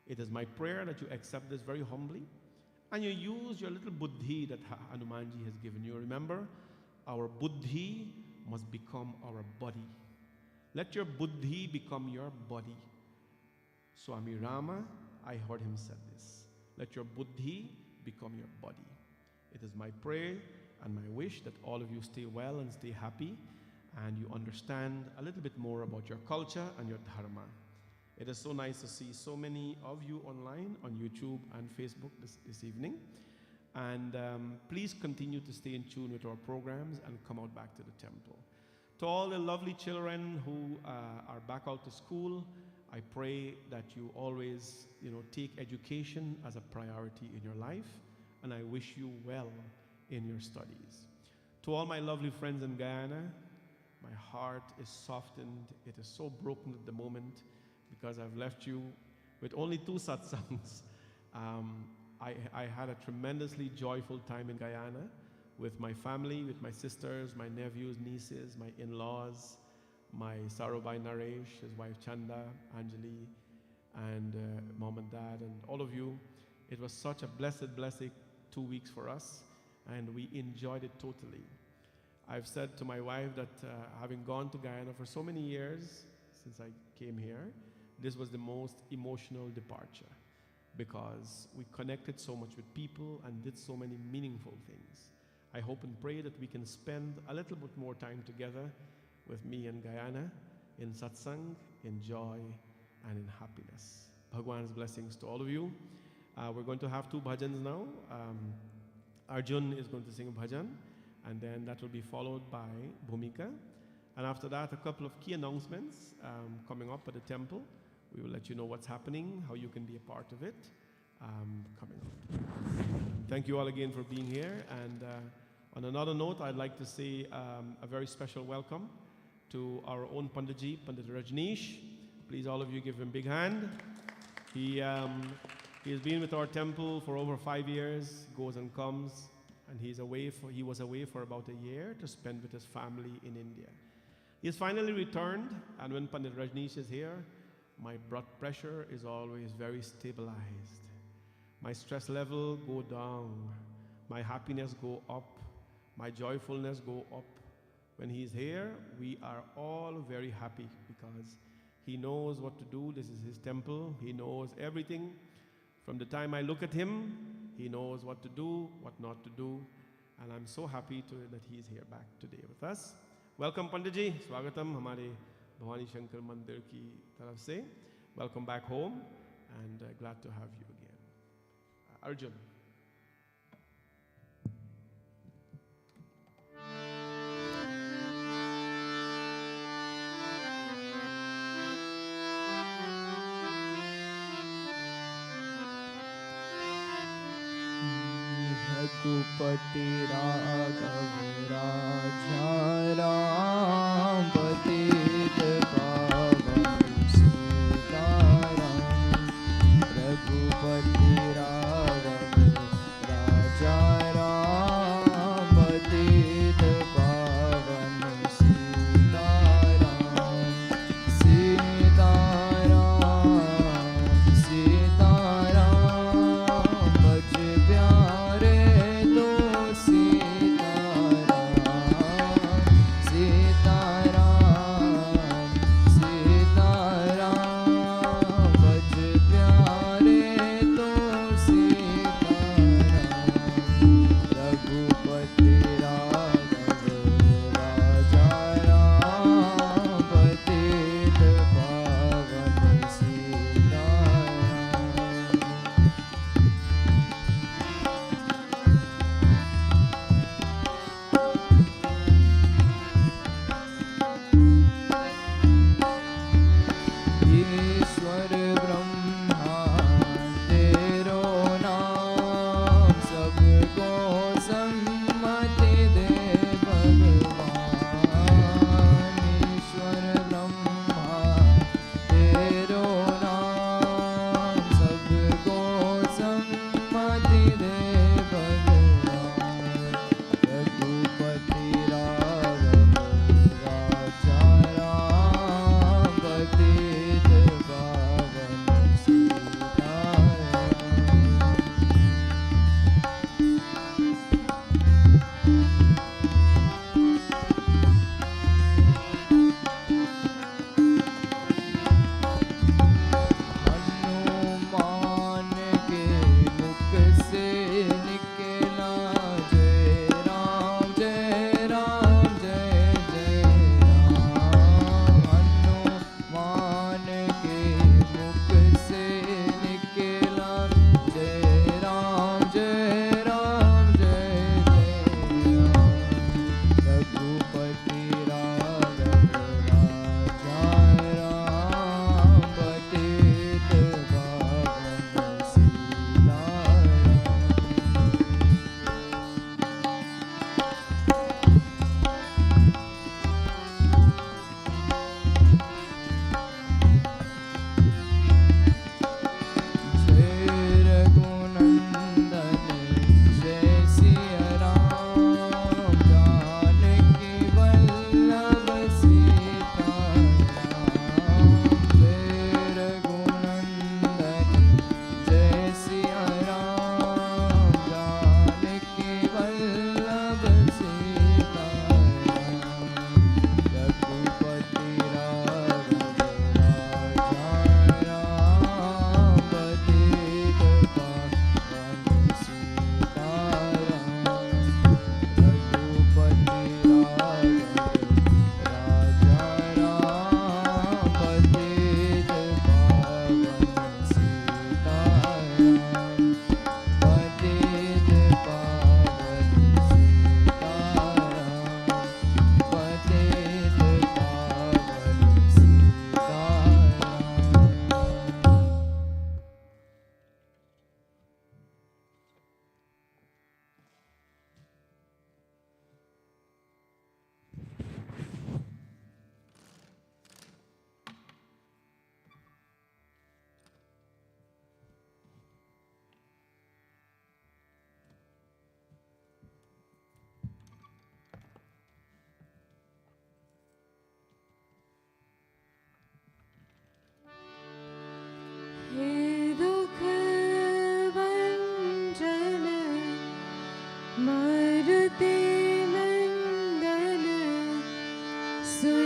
It is my prayer that you accept this very humbly and you use your little buddhi that Hanumanji has given you. Remember, our buddhi must become our body. Let your buddhi become your body. Swami Rama, I heard him say this. Let your buddhi become your body. It is my prayer and my wish that all of you stay well and stay happy and you understand a little bit more about your culture and your dharma. It is so nice to see so many of you online on YouTube and Facebook this evening. And please continue to stay in tune with our programs and come out back to the temple. To all the lovely children who are back out to school, I pray that you always, take education as a priority in your life, and I wish you well in your studies. To all my lovely friends in Guyana, my heart is softened. It is so broken at the moment because I've left you with only 2 satsangs. I had a tremendously joyful time in Guyana with my family, with my sisters, my nephews, nieces, my in-laws, my Sarubai Naresh, his wife Chanda, Anjali, and mom and dad, and all of you. It was such a blessed 2 weeks for us, and we enjoyed it totally. I've said to my wife that having gone to Guyana for so many years since I came here, this was the most emotional departure because we connected so much with people and did so many meaningful things. I hope and pray that we can spend a little bit more time together with me in Guyana, in satsang, in joy, and in happiness. Bhagwan's blessings to all of you. We're going to have 2 bhajans now. Arjun is going to sing a bhajan, and then that will be followed by Bhumika. And after that, a couple of key announcements coming up at the temple. We will let you know what's happening, how you can be a part of it coming up. Thank you all again for being here. And on another note, I'd like to say a very special welcome to our own Panditji, Pandit Rajneesh. Please, all of you, give him a big hand. He has been with our temple for over 5 years, goes and comes, and he was away for about a year to spend with his family in India. He has finally returned, and when Pandit Rajneesh is here, my blood pressure is always very stabilized. My stress level go down, my happiness go up, my joyfulness go up when he's here, we are all very happy because he knows what to do. This is his temple. He knows everything. From the time I look at him, he knows what to do, what not to do. And I'm so happy that he's here back today with us. Welcome Pandit ji, Swagatam हमारे भवानी शंकर मंदिर की तरफ से. Welcome back home and glad to have you again. Arjun. Raghupati Raghav राजा राम पतित पावन सीताराम. रघुपति राघव राजा राम पतित पावन सीताराम. सीताराम सीताराम बज प्यारे तो सीताराम. सीता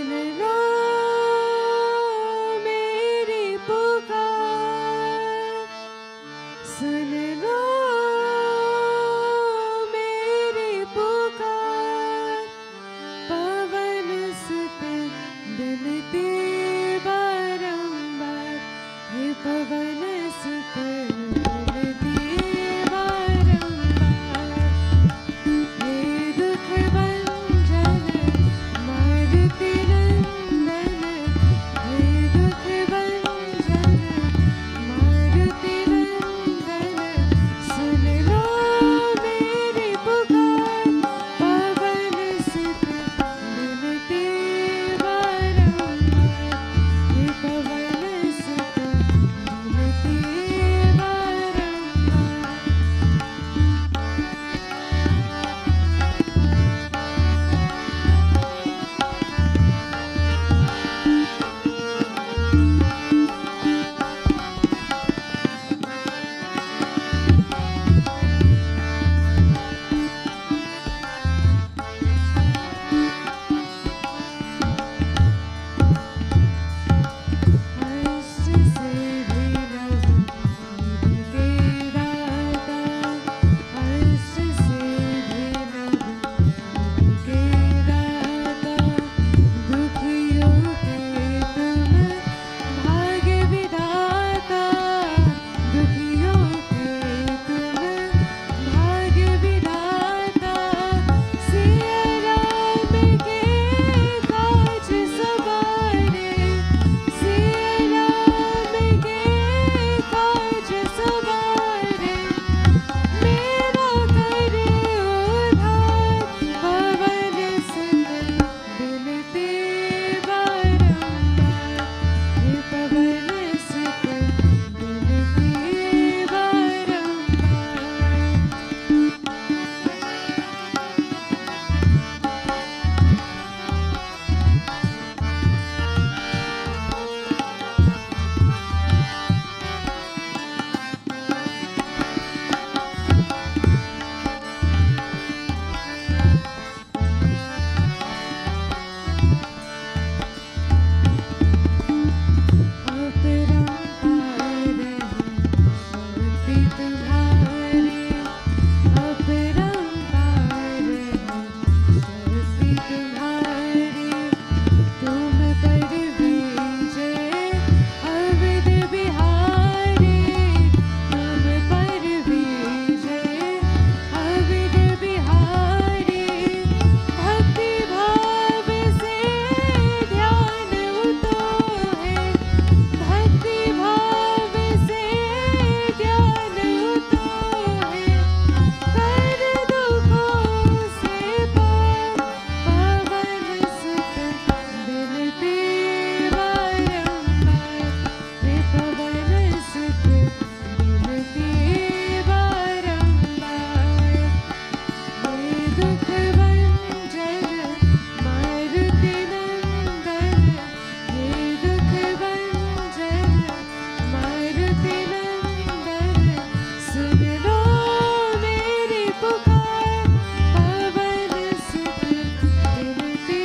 सुन लो मेरी पुकार, सुन लो मेरी पुकार, पवन सुत बिनती बारंबार, हे पवन सुत बिनती बारंबार, हे दुख भंजन मारुति नंदन, हे दुख भंजन मारुति नंदन, सुन लो मेरी पुकार, पवन सुत बिनती बारंबार, हे पवन सुत बिनती अष्ट सिद्धि नवनिधि के दाता, अष्ट सिद्धि नवनिधि के दाता, दुखियों के तुम भाग्य विधाता, दुखियों के तुम भाग्य विधाता, सिया राम के काज सवारे, सिया राम के काज सवारे, मेरा कर उद्धार, पवन सुत बिनती बारंबार, हे पवन सुत बिनती बारंबार। अपरंपार है शक्ति तुम्हारी, अपरंपार है शक्ति तुम्हारी, तुम पर विजय अवध बिहारी, तुम पर विजय अवध बिहारी, भक्ति भाव से ध्यान उतोहे, भक्ति भाव से ध्यान उतोहे, कर दुखों से पार, पवन सुत बिनती बारंबार, हे पवन सुत बिनती बारंबार, हे दुख भंजन मारुति नंदन, हे दुख भंजन मारुति नंदन, सुन लो मेरी पुकार, पवन सुत बिनती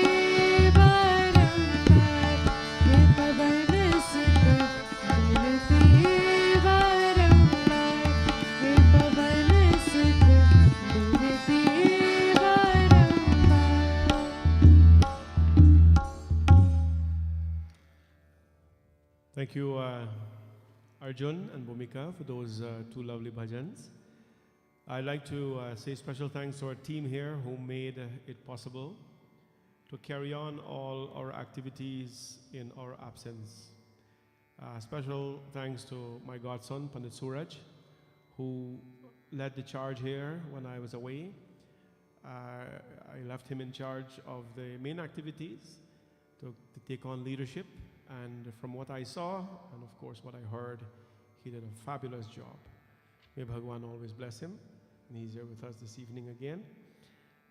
बारंबार, हे पवन सुत बिनती बारंबार, हे पवन सुत बिनती बारंबार। Thank you, Arjun and Bhumika, for those two lovely bhajans. I'd like to say special thanks to our team here who made it possible to carry on all our activities in our absence. Special thanks to my godson, Pandit Suraj, who led the charge here when I was away. I left him in charge of the main activities to take on leadership. And from what I saw, and of course what I heard, he did a fabulous job. May Bhagwan always bless him. And he's here with us this evening again.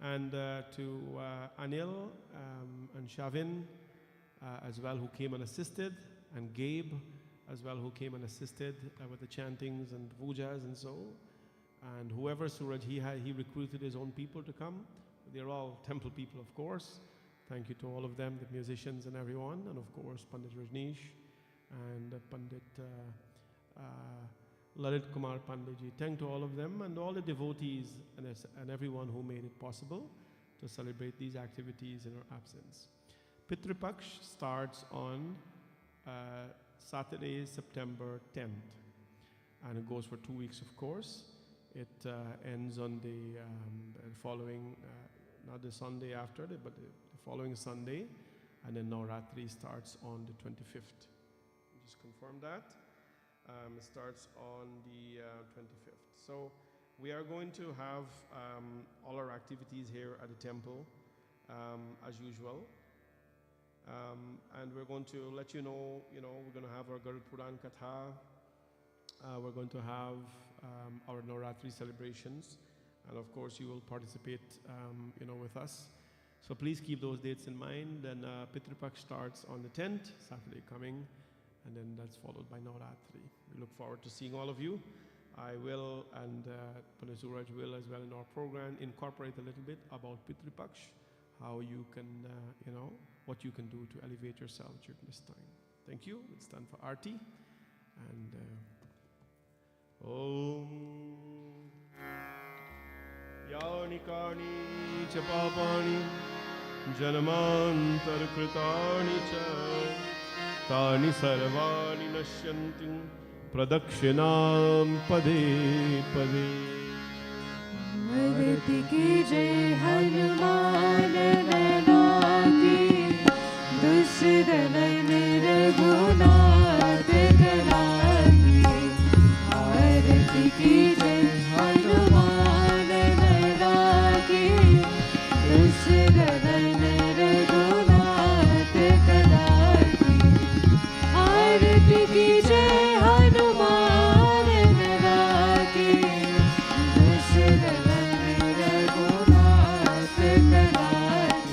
And to Anil and Shavin as well, who came and assisted, and Gabe as well, who came and assisted with the chantings and pujas and so. And whoever Suraj, he recruited his own people to come. They're all temple people, of course. Thank you to all of them, the musicians and everyone, and of course Pandit Rajneesh and Pandit Lalit Kumar Panditji. Thank to all of them and all the devotees and everyone who made it possible to celebrate these activities in our absence. Pitru Paksh starts on Saturday, September 10th, and it goes for 2 weeks, of course. It ends on the following, not the Sunday after, but the following Sunday, and then Navratri starts on the 25th. Just confirm that. It starts on the 25th. So we are going to have all our activities here at the temple as usual. And we're going to let you know, we're going to have our Garud Puran Katha. We're going to have our Navratri celebrations. And of course, you will participate, with us. So please keep those dates in mind. Then Pitru Paksh starts on the 10th, Saturday coming. And then that's followed by Navratri. We look forward to seeing all of you. I will, and Pandit Suraj will as well in our program, incorporate a little bit about Pitru Paksh, how you can, what you can do to elevate yourself during this time. Thank you. It's time for Aarti. And Om Yani Kani Cha Papani Janamantar Kritani Cha Tani Sarvani Nashyanti Pradakshinam Pade Pade. आरती कीजिए हनुमान नैना की दुष्टन निर्गुणात कला की आरती कीजिए हनुमान नैना की दुष्टन निर्गुणात कला की आरती कीजिए हनुमान नैना की दुष्टन निर्गुणात कला की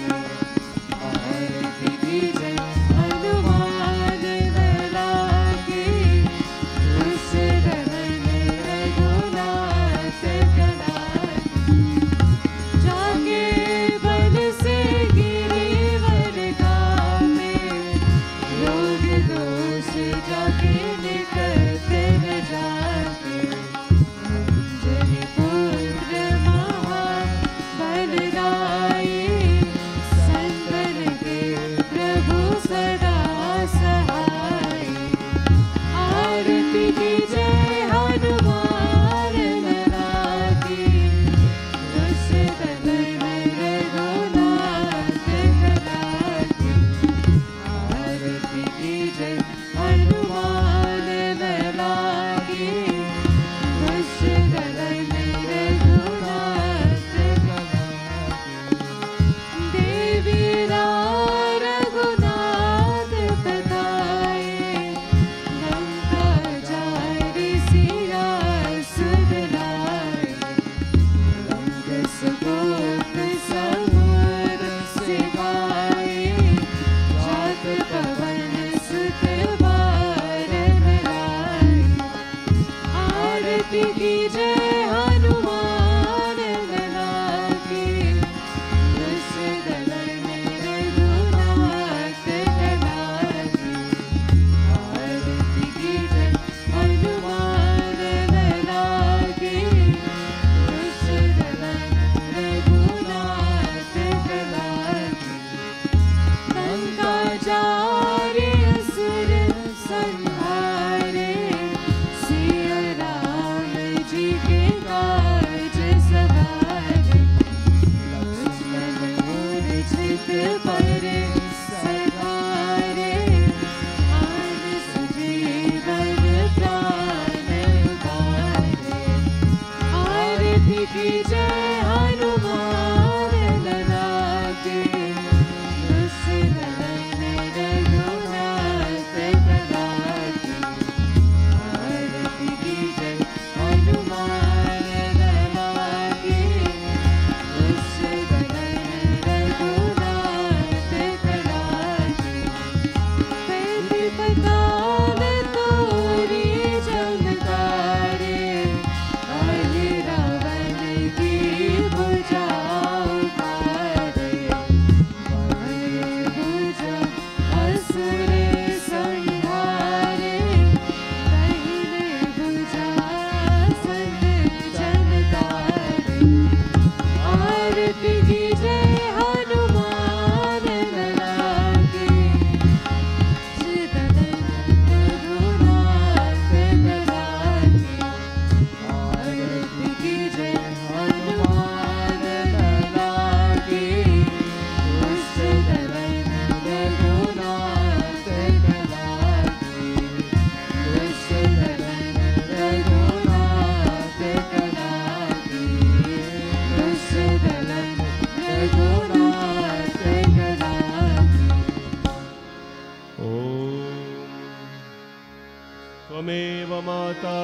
त्वमेव माता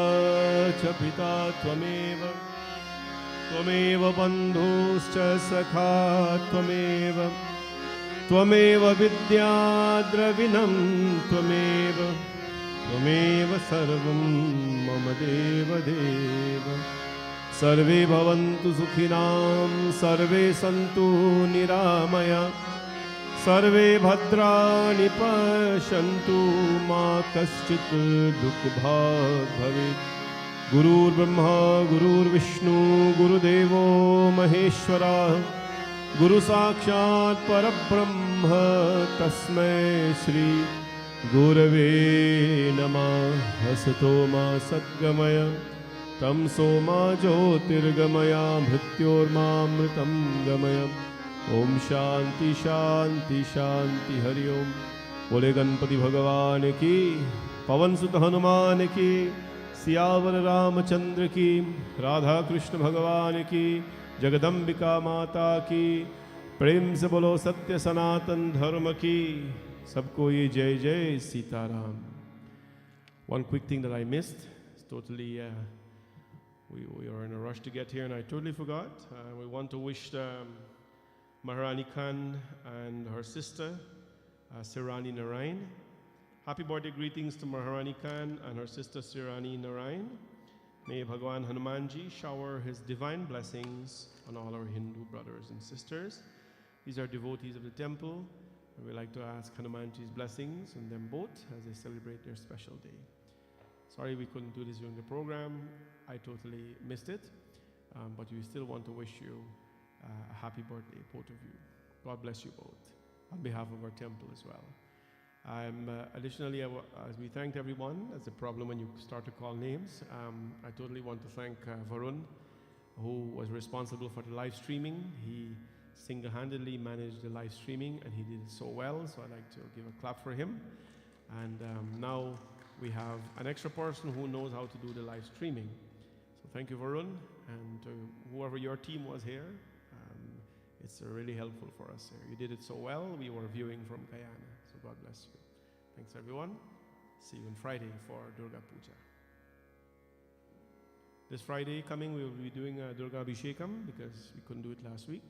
च पिता त्वमेव त्वमेव बन्धुश्च सखा त्वमेव त्वमेव विद्या द्रविणं त्वमेव त्वमेव सर्वं मम देवदेव सर्वे भवन्तु सुखिनां सर्वे सन्तु निरामया सर्वे भद्राणि पश्यन्तु मा कश्चित् दुःखभाग् भवेत् गुरुर्ब्रह्मा गुरुर्विष्णु गुरुदेवो महेश्वरः गुरुसाक्षात् परब्रह्म तस्मै श्री गुरवे नमः हसतो मा सद्गमय तमसो मा ज्योतिर्गमय मृत्योर्मामृतं गमय ओम शांति शांति शांति हरि ओम। बोले गणपति भगवान की, पवन सुत हनुमान की, सियावर रामचंद्र की, राधा कृष्ण भगवान की, जगदम्बिका माता की, प्रेम से बोलो सत्य सनातन धर्म की। सबको ये जय जय Sitaram. One quick thing that I missed. It's totally we are in a rush to get here and I totally forgot. We want to wish Maharani Khan and her sister Sirani Narayan. Happy birthday greetings to Maharani Khan and her sister Sirani Narayan. May Bhagwan Hanumanji shower his divine blessings on all our Hindu brothers and sisters. These are devotees of the temple and we like to ask Hanumanji's blessings on them both as they celebrate their special day. Sorry we couldn't do this during the program. I totally missed it, but we still want to wish you a happy birthday, both of you. God bless you both, on behalf of our temple as well. Additionally, as we thanked everyone, that's a problem when you start to call names. I totally want to thank Varun, who was responsible for the live streaming. He single-handedly managed the live streaming and he did it so well, so I'd like to give a clap for him. And now we have an extra person who knows how to do the live streaming. So thank you, Varun, and whoever your team was here. It's really helpful for us here. You did it so well. We were viewing from Guyana. So God bless you. Thanks, everyone. See you on Friday for Durga Puja. This Friday coming, we will be doing Durga Abhishekam because we couldn't do it last week.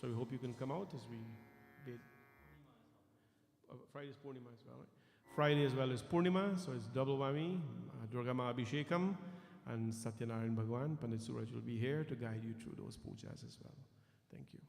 So we hope you can come out as we did. Friday is Purnima as well, right? Friday as well as Purnima, so it's double whammy. Durga Ma Abhishekam and Satyanarayan Bhagwan. Pandit Suraj will be here to guide you through those pujas as well. Thank you.